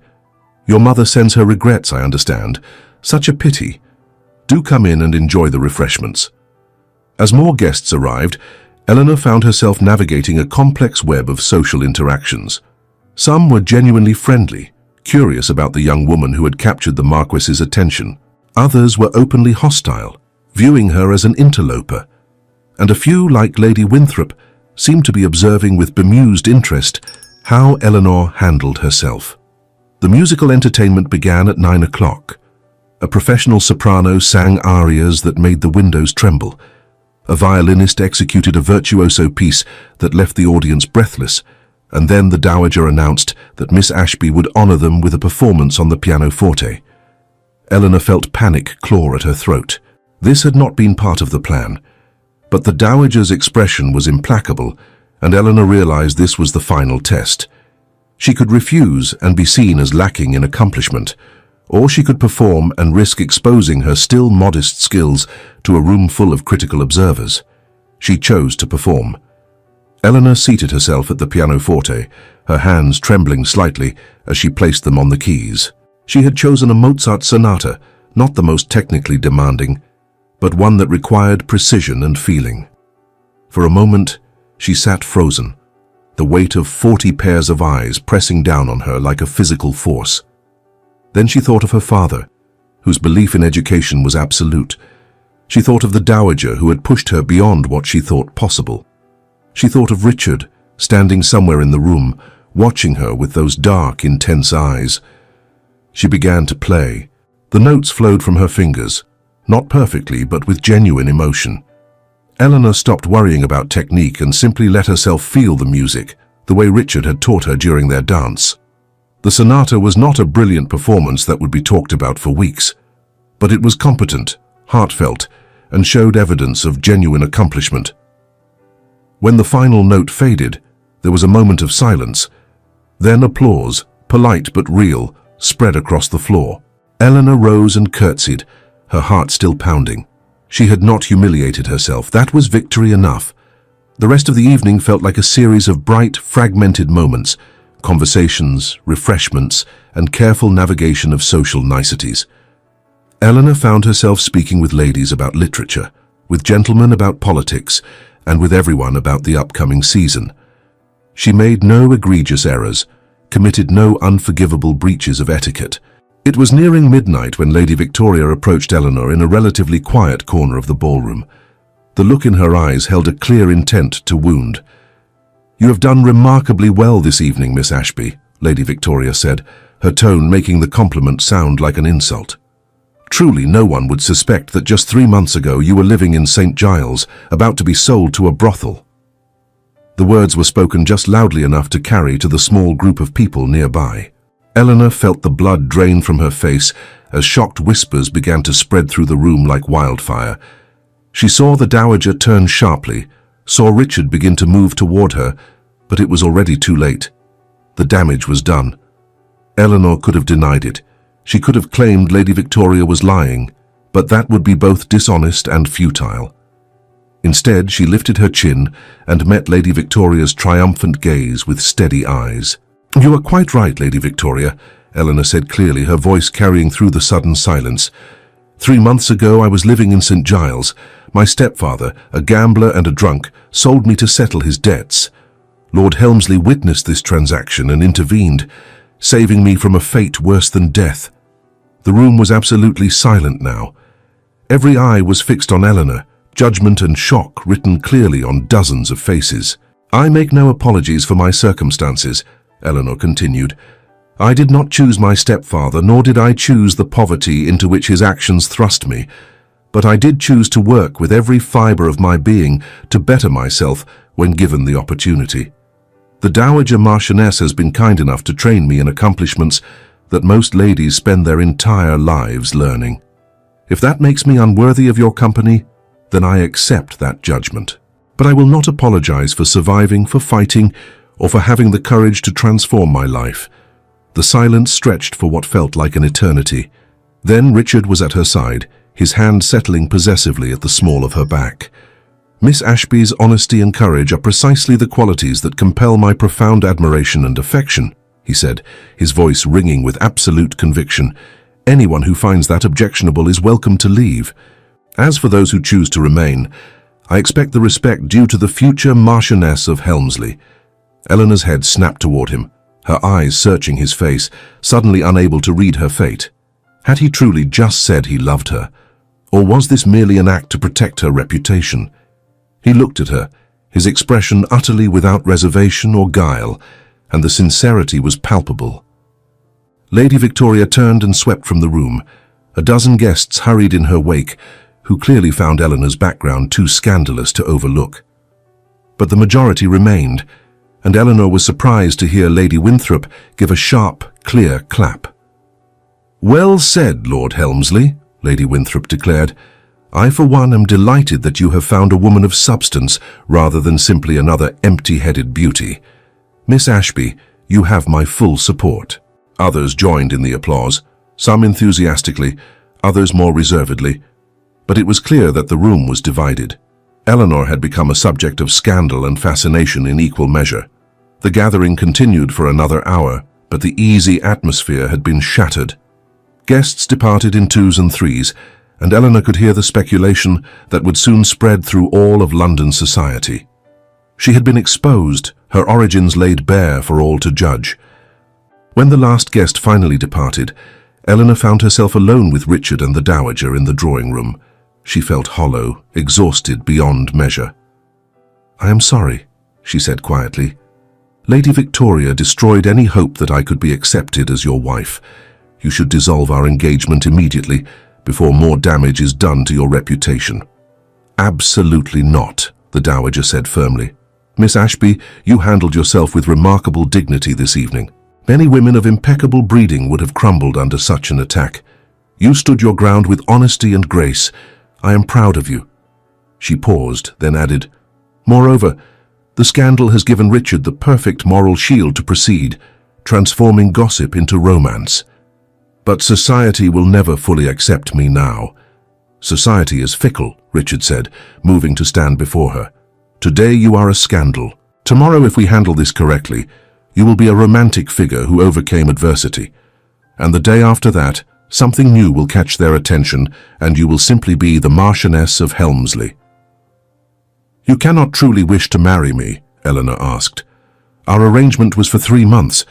Your mother sends her regrets, I understand. Such a pity. Do come in and enjoy the refreshments." As more guests arrived, Eleanor found herself navigating a complex web of social interactions. Some were genuinely friendly, curious about the young woman who had captured the Marquess's attention. Others were openly hostile, viewing her as an interloper. And a few, like Lady Winthrop, seemed to be observing with bemused interest how Eleanor handled herself. The musical entertainment began at 9 o'clock. A professional soprano sang arias that made the windows tremble. A violinist executed a virtuoso piece that left the audience breathless, and then the dowager announced that Miss Ashby would honor them with a performance on the pianoforte. Eleanor felt panic claw at her throat. This had not been part of the plan, but the dowager's expression was implacable, and Eleanor realized this was the final test. She could refuse and be seen as lacking in accomplishment, or she could perform and risk exposing her still modest skills to a room full of critical observers. She chose to perform. Eleanor seated herself at the pianoforte, her hands trembling slightly as she placed them on the keys. She had chosen a Mozart sonata, not the most technically demanding, but one that required precision and feeling. For a moment, she sat frozen, the weight of 40 pairs of eyes pressing down on her like a physical force. Then she thought of her father, whose belief in education was absolute. She thought of the dowager who had pushed her beyond what she thought possible. She thought of Richard, standing somewhere in the room, watching her with those dark, intense eyes. She began to play. The notes flowed from her fingers, not perfectly, but with genuine emotion. Eleanor stopped worrying about technique and simply let herself feel the music, the way Richard had taught her during their dance. The sonata was not a brilliant performance that would be talked about for weeks, but it was competent, heartfelt, and showed evidence of genuine accomplishment. When the final note faded, there was a moment of silence. Then applause, polite but real, spread across the floor. Eleanor rose and curtsied, her heart still pounding. She had not humiliated herself. That was victory enough. The rest of the evening felt like a series of bright, fragmented moments, conversations, refreshments, and careful navigation of social niceties. Eleanor found herself speaking with ladies about literature, with gentlemen about politics, and with everyone about the upcoming season. She made no egregious errors, committed no unforgivable breaches of etiquette. It was nearing midnight when Lady Victoria approached Eleanor in a relatively quiet corner of the ballroom. The look in her eyes held a clear intent to wound. "You have done remarkably well this evening, Miss Ashby," Lady Victoria said, her tone making the compliment sound like an insult. "Truly, no one would suspect that just 3 months ago you were living in St. Giles, about to be sold to a brothel." The words were spoken just loudly enough to carry to the small group of people nearby. Eleanor felt the blood drain from her face as shocked whispers began to spread through the room like wildfire. She saw the dowager turn sharply, saw Richard begin to move toward her, but it was already too late. The damage was done. Eleanor could have denied it. She could have claimed Lady Victoria was lying, but that would be both dishonest and futile. Instead, she lifted her chin and met Lady Victoria's triumphant gaze with steady eyes. "You are quite right, Lady Victoria," Eleanor said clearly, her voice carrying through the sudden silence. 3 months ago I was living in St. Giles. My stepfather, a gambler and a drunk, sold me to settle his debts. Lord Helmsley witnessed this transaction and intervened, saving me from a fate worse than death. The room was absolutely silent now. Every eye was fixed on Eleanor, judgment and shock written clearly on dozens of faces. "I make no apologies for my circumstances," Eleanor continued. "I did not choose my stepfather, nor did I choose the poverty into which his actions thrust me, but I did choose to work with every fiber of my being to better myself when given the opportunity. The Dowager Marchioness has been kind enough to train me in accomplishments that most ladies spend their entire lives learning. If that makes me unworthy of your company, then I accept that judgment. But I will not apologize for surviving, for fighting, or for having the courage to transform my life." The silence stretched for what felt like an eternity. Then Richard was at her side, his hand settling possessively at the small of her back. "Miss Ashby's honesty and courage are precisely the qualities that compel my profound admiration and affection," he said, his voice ringing with absolute conviction. "Anyone who finds that objectionable is welcome to leave. As for those who choose to remain, I expect the respect due to the future Marchioness of Helmsley." Eleanor's head snapped toward him, her eyes searching his face, suddenly unable to read her fate. Had he truly just said he loved her? Or was this merely an act to protect her reputation? He looked at her, his expression utterly without reservation or guile, and the sincerity was palpable. Lady Victoria turned and swept from the room. A dozen guests hurried in her wake, who clearly found Eleanor's background too scandalous to overlook. But the majority remained, and Eleanor was surprised to hear Lady Winthrop give a sharp, clear clap. "Well said, Lord Helmsley," Lady Winthrop declared. "I for one am delighted that you have found a woman of substance rather than simply another empty-headed beauty. Miss Ashby, you have my full support." Others joined in the applause, some enthusiastically, others more reservedly, but it was clear that the room was divided. Eleanor had become a subject of scandal and fascination in equal measure. The gathering continued for another hour, but the easy atmosphere had been shattered. Guests departed in twos and threes, and Eleanor could hear the speculation that would soon spread through all of London society. She had been exposed, her origins laid bare for all to judge. When the last guest finally departed, Eleanor found herself alone with Richard and the Dowager in the drawing room. She felt hollow, exhausted beyond measure. "I am sorry," she said quietly. "Lady Victoria destroyed any hope that I could be accepted as your wife. You should dissolve our engagement immediately, before more damage is done to your reputation." "Absolutely not," the Dowager said firmly. "Miss Ashby, you handled yourself with remarkable dignity this evening. Many women of impeccable breeding would have crumbled under such an attack. You stood your ground with honesty and grace. I am proud of you." She paused, then added, "Moreover, the scandal has given Richard the perfect moral shield to proceed, transforming gossip into romance. But society will never fully accept me now." "Society is fickle," Richard said, moving to stand before her. "Today you are a scandal. Tomorrow, if we handle this correctly, you will be a romantic figure who overcame adversity. And the day after that, something new will catch their attention, and you will simply be the Marchioness of Helmsley." "You cannot truly wish to marry me?" Eleanor asked. "Our arrangement was for 3 months.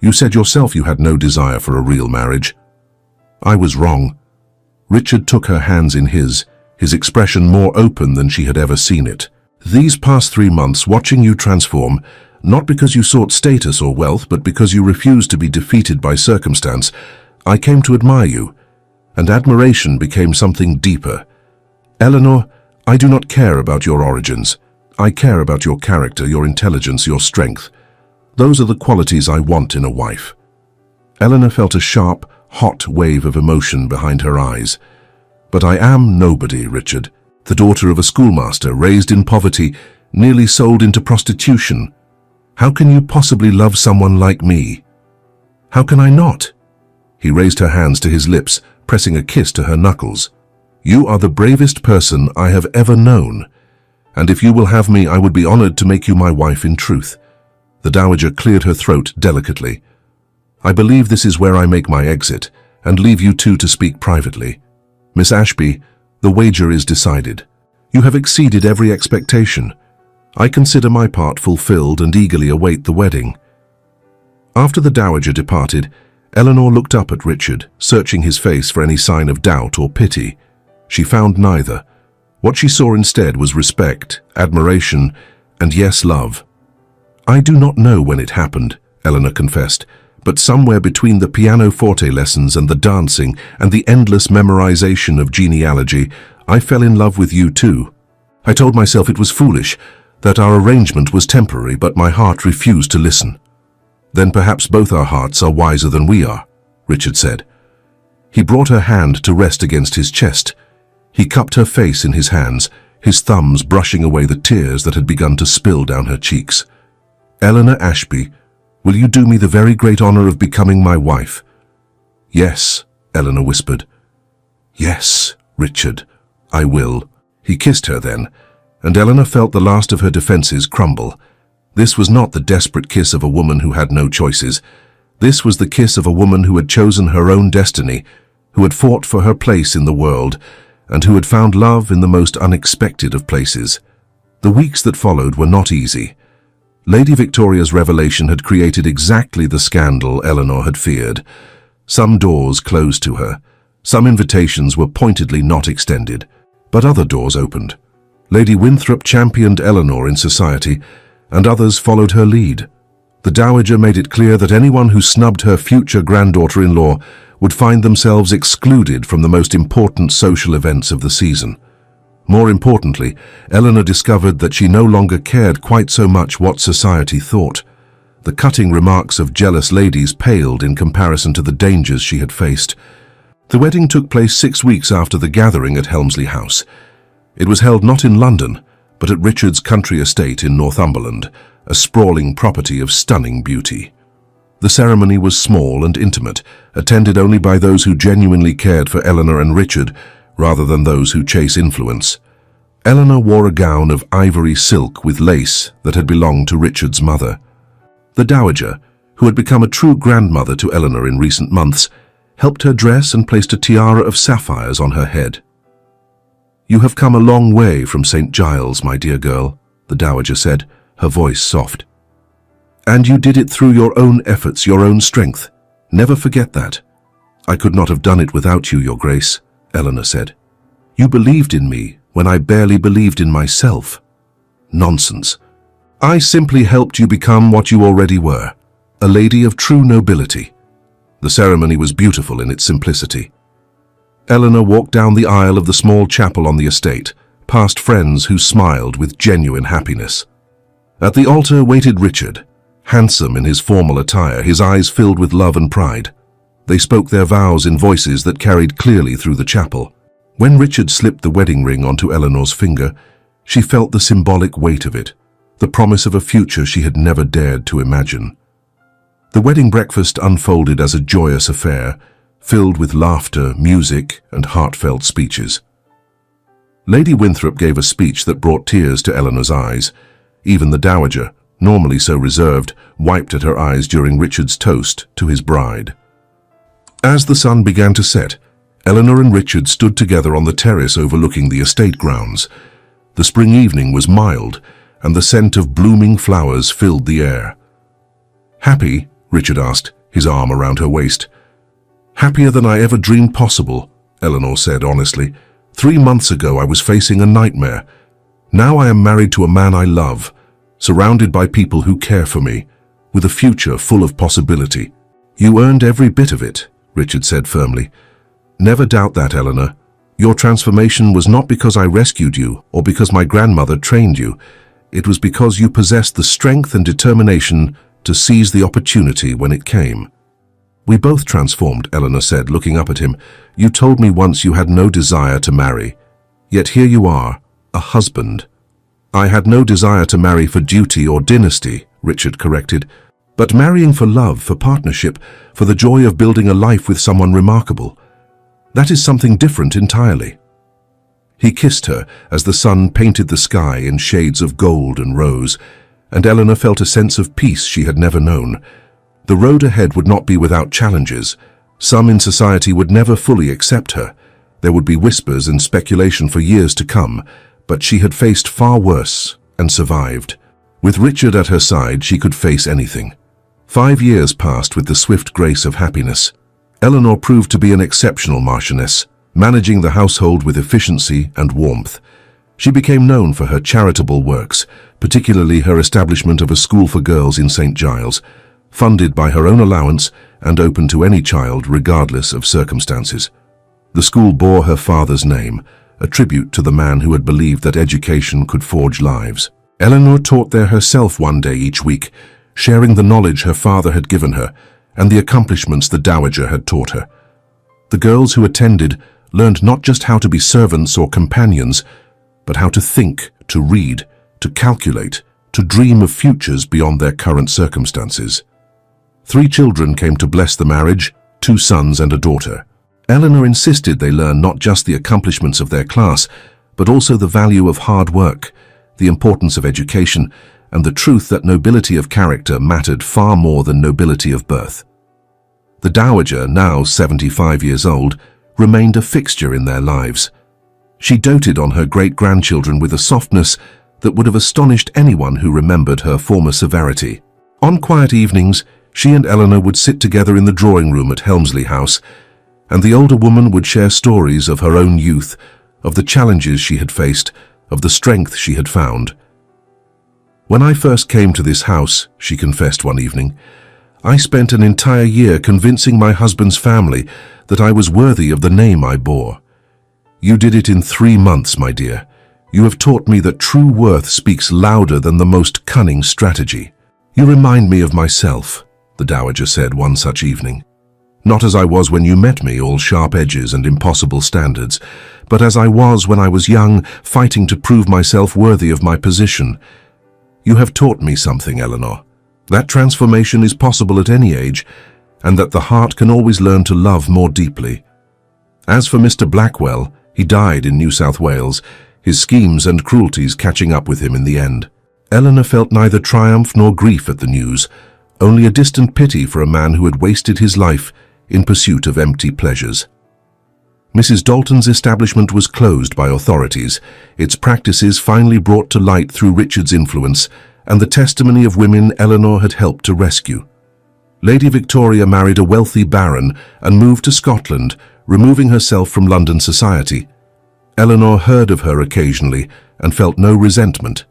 You said yourself you had no desire for a real marriage." "I was wrong." Richard took her hands in his expression more open than she had ever seen it. "These past 3 months, watching you transform, not because you sought status or wealth, but because you refused to be defeated by circumstance, I came to admire you, and admiration became something deeper. Eleanor, I do not care about your origins. I care about your character, your intelligence, your strength. Those are the qualities I want in a wife." Eleanor felt a sharp, hot wave of emotion behind her eyes. "But I am nobody, Richard. The daughter of a schoolmaster, raised in poverty, nearly sold into prostitution. How can you possibly love someone like me?" "How can I not?" He raised her hands to his lips, pressing a kiss to her knuckles. "You are the bravest person I have ever known, and if you will have me, I would be honored to make you my wife in truth." The Dowager cleared her throat delicately. "I believe this is where I make my exit, and leave you two to speak privately. Miss Ashby, the wager is decided. You have exceeded every expectation. I consider my part fulfilled and eagerly await the wedding." After the Dowager departed, Eleanor looked up at Richard, searching his face for any sign of doubt or pity. She found neither. What she saw instead was respect, admiration, and yes, love. "I do not know when it happened," Eleanor confessed, "but somewhere between the pianoforte lessons and the dancing and the endless memorization of genealogy, I fell in love with you too. I told myself it was foolish, that our arrangement was temporary, but my heart refused to listen." "Then perhaps both our hearts are wiser than we are," Richard said. He brought her hand to rest against his chest. He cupped her face in his hands, his thumbs brushing away the tears that had begun to spill down her cheeks. "Eleanor Ashby, will you do me the very great honor of becoming my wife?" "Yes," Eleanor whispered. "Yes, Richard, I will." He kissed her then, and Eleanor felt the last of her defenses crumble. This was not the desperate kiss of a woman who had no choices. This was the kiss of a woman who had chosen her own destiny, who had fought for her place in the world, and who had found love in the most unexpected of places. The weeks that followed were not easy. Lady Victoria's revelation had created exactly the scandal Eleanor had feared. Some doors closed to her. Some invitations were pointedly not extended, but other doors opened. Lady Winthrop championed Eleanor in society, and others followed her lead. The Dowager made it clear that anyone who snubbed her future granddaughter-in-law would find themselves excluded from the most important social events of the season. More importantly, Eleanor discovered that she no longer cared quite so much what society thought. The cutting remarks of jealous ladies paled in comparison to the dangers she had faced. The wedding took place 6 weeks after the gathering at Helmsley House. It was held not in London, but at Richard's country estate in Northumberland, a sprawling property of stunning beauty. The ceremony was small and intimate, attended only by those who genuinely cared for Eleanor and Richard, rather than those who chase influence. Eleanor wore a gown of ivory silk with lace that had belonged to Richard's mother. The Dowager, who had become a true grandmother to Eleanor in recent months, helped her dress and placed a tiara of sapphires on her head. "You have come a long way from St. Giles, my dear girl," the Dowager said, her voice soft. "And you did it through your own efforts, your own strength. Never forget that." "I could not have done it without you, Your Grace," Eleanor said. "You believed in me when I barely believed in myself." "Nonsense. I simply helped you become what you already were, a lady of true nobility." The ceremony was beautiful in its simplicity. Eleanor walked down the aisle of the small chapel on the estate, past friends who smiled with genuine happiness. At the altar waited Richard, handsome in his formal attire, his eyes filled with love and pride. They spoke their vows in voices that carried clearly through the chapel. When Richard slipped the wedding ring onto Eleanor's finger, she felt the symbolic weight of it, the promise of a future she had never dared to imagine. The wedding breakfast unfolded as a joyous affair, filled with laughter, music, and heartfelt speeches. Lady Winthrop gave a speech that brought tears to Eleanor's eyes. Even the Dowager, normally so reserved, wiped at her eyes during Richard's toast to his bride. As the sun began to set, Eleanor and Richard stood together on the terrace overlooking the estate grounds. The spring evening was mild, and the scent of blooming flowers filled the air. "Happy?" Richard asked, his arm around her waist. "Happier than I ever dreamed possible," Eleanor said honestly. 3 months ago I was facing a nightmare. Now I am married to a man I love, surrounded by people who care for me, with a future full of possibility." "You earned every bit of it," Richard said firmly. "Never doubt that, Eleanor. Your transformation was not because I rescued you or because my grandmother trained you. It was because you possessed the strength and determination to seize the opportunity when it came." "We both transformed," Eleanor said, looking up at him. "You told me once you had no desire to marry. Yet here you are, a husband." "I had no desire to marry for duty or dynasty," Richard corrected, "but marrying for love, for partnership, for the joy of building a life with someone remarkable. That is something different entirely." He kissed her as the sun painted the sky in shades of gold and rose, and Eleanor felt a sense of peace she had never known. The road ahead would not be without challenges. Some in society would never fully accept her. There would be whispers and speculation for years to come, but she had faced far worse and survived. With Richard at her side, she could face anything. 5 years passed with the swift grace of happiness. Eleanor proved to be an exceptional marchioness, managing the household with efficiency and warmth. She became known for her charitable works, particularly her establishment of a school for girls in St. Giles, funded by her own allowance and open to any child regardless of circumstances. The school bore her father's name, a tribute to the man who had believed that education could forge lives. Eleanor taught there herself one day each week, sharing the knowledge her father had given her and the accomplishments the Dowager had taught her. The girls who attended learned not just how to be servants or companions, but how to think, to read, to calculate, to dream of futures beyond their current circumstances. 3 children came to bless the marriage, 2 sons and a daughter. Eleanor insisted they learn not just the accomplishments of their class, but also the value of hard work, the importance of education, and the truth that nobility of character mattered far more than nobility of birth. The Dowager, now 75 years old, remained a fixture in their lives. She doted on her great-grandchildren with a softness that would have astonished anyone who remembered her former severity. On quiet evenings, she and Eleanor would sit together in the drawing room at Helmsley House, and the older woman would share stories of her own youth, of the challenges she had faced, of the strength she had found. "When I first came to this house," she confessed one evening, "I spent an entire year convincing my husband's family that I was worthy of the name I bore. You did it in 3 months, my dear. You have taught me that true worth speaks louder than the most cunning strategy." "You remind me of myself," the Dowager said one such evening. "Not as I was when you met me, all sharp edges and impossible standards, but as I was when I was young, fighting to prove myself worthy of my position. You have taught me something, Eleanor. That transformation is possible at any age, and that the heart can always learn to love more deeply. As for Mr. Blackwell, he died in New South Wales, his schemes and cruelties catching up with him in the end." Eleanor felt neither triumph nor grief at the news, only a distant pity for a man who had wasted his life in pursuit of empty pleasures. Mrs. Dalton's establishment was closed by authorities, its practices finally brought to light through Richard's influence and the testimony of women Eleanor had helped to rescue. Lady Victoria married a wealthy baron and moved to Scotland, removing herself from London society. Eleanor heard of her occasionally and felt no resentment.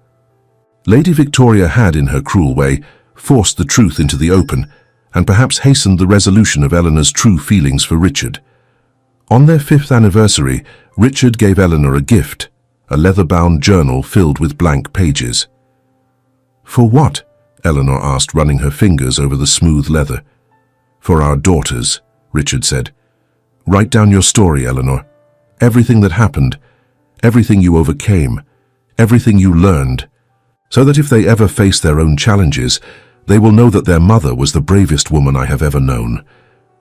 Lady Victoria had, in her cruel way, forced the truth into the open and perhaps hastened the resolution of Eleanor's true feelings for Richard. On their 5th anniversary, Richard gave Eleanor a gift, a leather-bound journal filled with blank pages. "For what?" Eleanor asked, running her fingers over the smooth leather. "For our daughters," Richard said. "Write down your story, Eleanor. Everything that happened, everything you overcame, everything you learned, so that if they ever face their own challenges, they will know that their mother was the bravest woman I have ever known,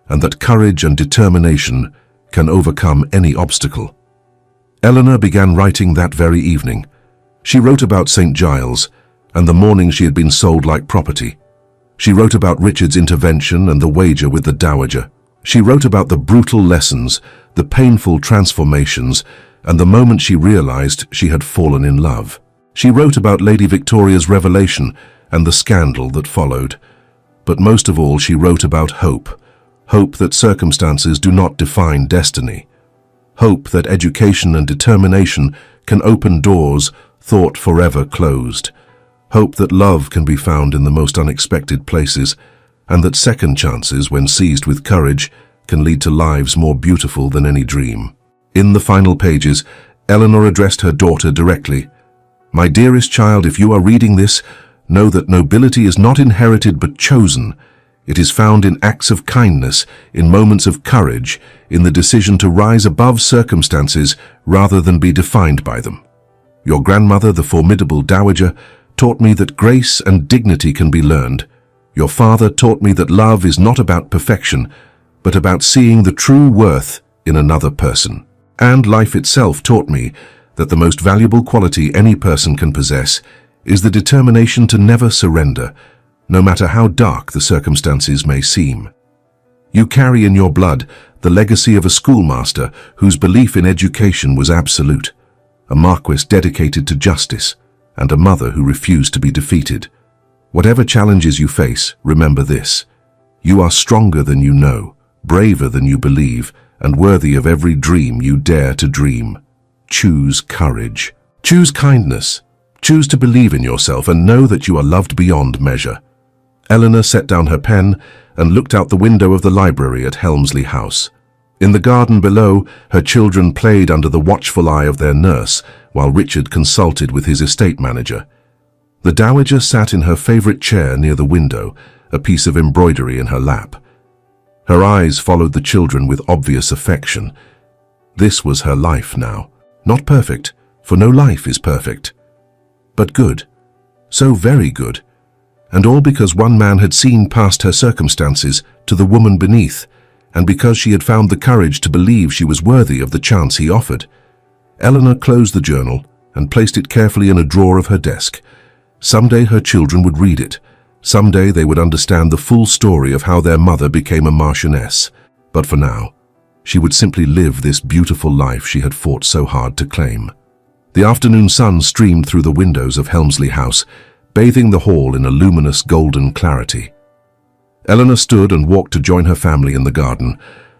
and that courage and determination can overcome any obstacle." Eleanor began writing that very evening. She wrote about St. Giles and the morning she had been sold like property. She wrote about Richard's intervention and the wager with the Dowager. She wrote about the brutal lessons, the painful transformations, and the moment she realized she had fallen in love. She wrote about Lady Victoria's revelation and the scandal that followed. But most of all, she wrote about hope. Hope that circumstances do not define destiny. Hope that education and determination can open doors thought forever closed. Hope that love can be found in the most unexpected places, and that second chances, when seized with courage, can lead to lives more beautiful than any dream. In the final pages, Eleanor addressed her daughter directly. "My dearest child, if you are reading this, know that nobility is not inherited but chosen. It is found in acts of kindness, in moments of courage, in the decision to rise above circumstances rather than be defined by them. Your grandmother, the formidable Dowager, taught me that grace and dignity can be learned. Your father taught me that love is not about perfection, but about seeing the true worth in another person. And life itself taught me that the most valuable quality any person can possess is the determination to never surrender, no matter how dark the circumstances may seem. You carry in your blood the legacy of a schoolmaster whose belief in education was absolute, a Marquess dedicated to justice, and a mother who refused to be defeated. Whatever challenges you face, remember this: you are stronger than you know, braver than you believe, and worthy of every dream you dare to dream. Choose courage. Choose kindness. Choose to believe in yourself and know that you are loved beyond measure." Eleanor set down her pen and looked out the window of the library at Helmsley House. In the garden below, her children played under the watchful eye of their nurse, while Richard consulted with his estate manager. The Dowager sat in her favorite chair near the window, a piece of embroidery in her lap. Her eyes followed the children with obvious affection. This was her life now. Not perfect, for no life is perfect, but good, so very good, and all because one man had seen past her circumstances to the woman beneath, and because she had found the courage to believe she was worthy of the chance he offered. Eleanor closed the journal and placed it carefully in a drawer of her desk. Someday her children would read it. Someday they would understand the full story of how their mother became a Marchioness. But for now, She would simply live this beautiful life she had fought so hard to claim. The afternoon sun streamed through the windows of Helmsley House, bathing the hall in a luminous golden clarity. Eleanor stood and walked to join her family in the garden,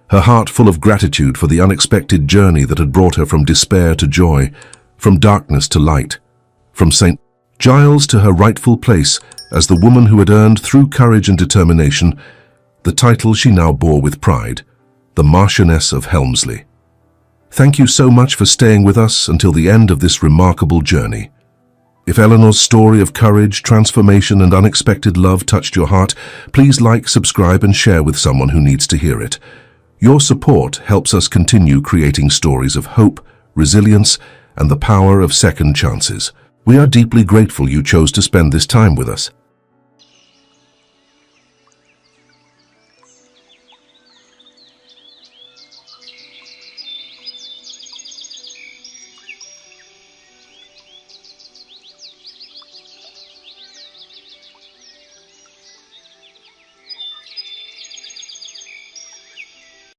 her heart full of gratitude for the unexpected journey that had brought her from despair to joy, from darkness to light, from St. Giles to her rightful place as the woman who had earned, through courage and determination, the title she now bore with pride, the Marchioness of Helmsley. Thank you so much for staying with us until the end of this remarkable journey. If Eleanor's story of courage, transformation, and unexpected love touched your heart, please like, subscribe, and share with someone who needs to hear it. Your support helps us continue creating stories of hope, resilience, and the power of second chances. We are deeply grateful you chose to spend this time with us.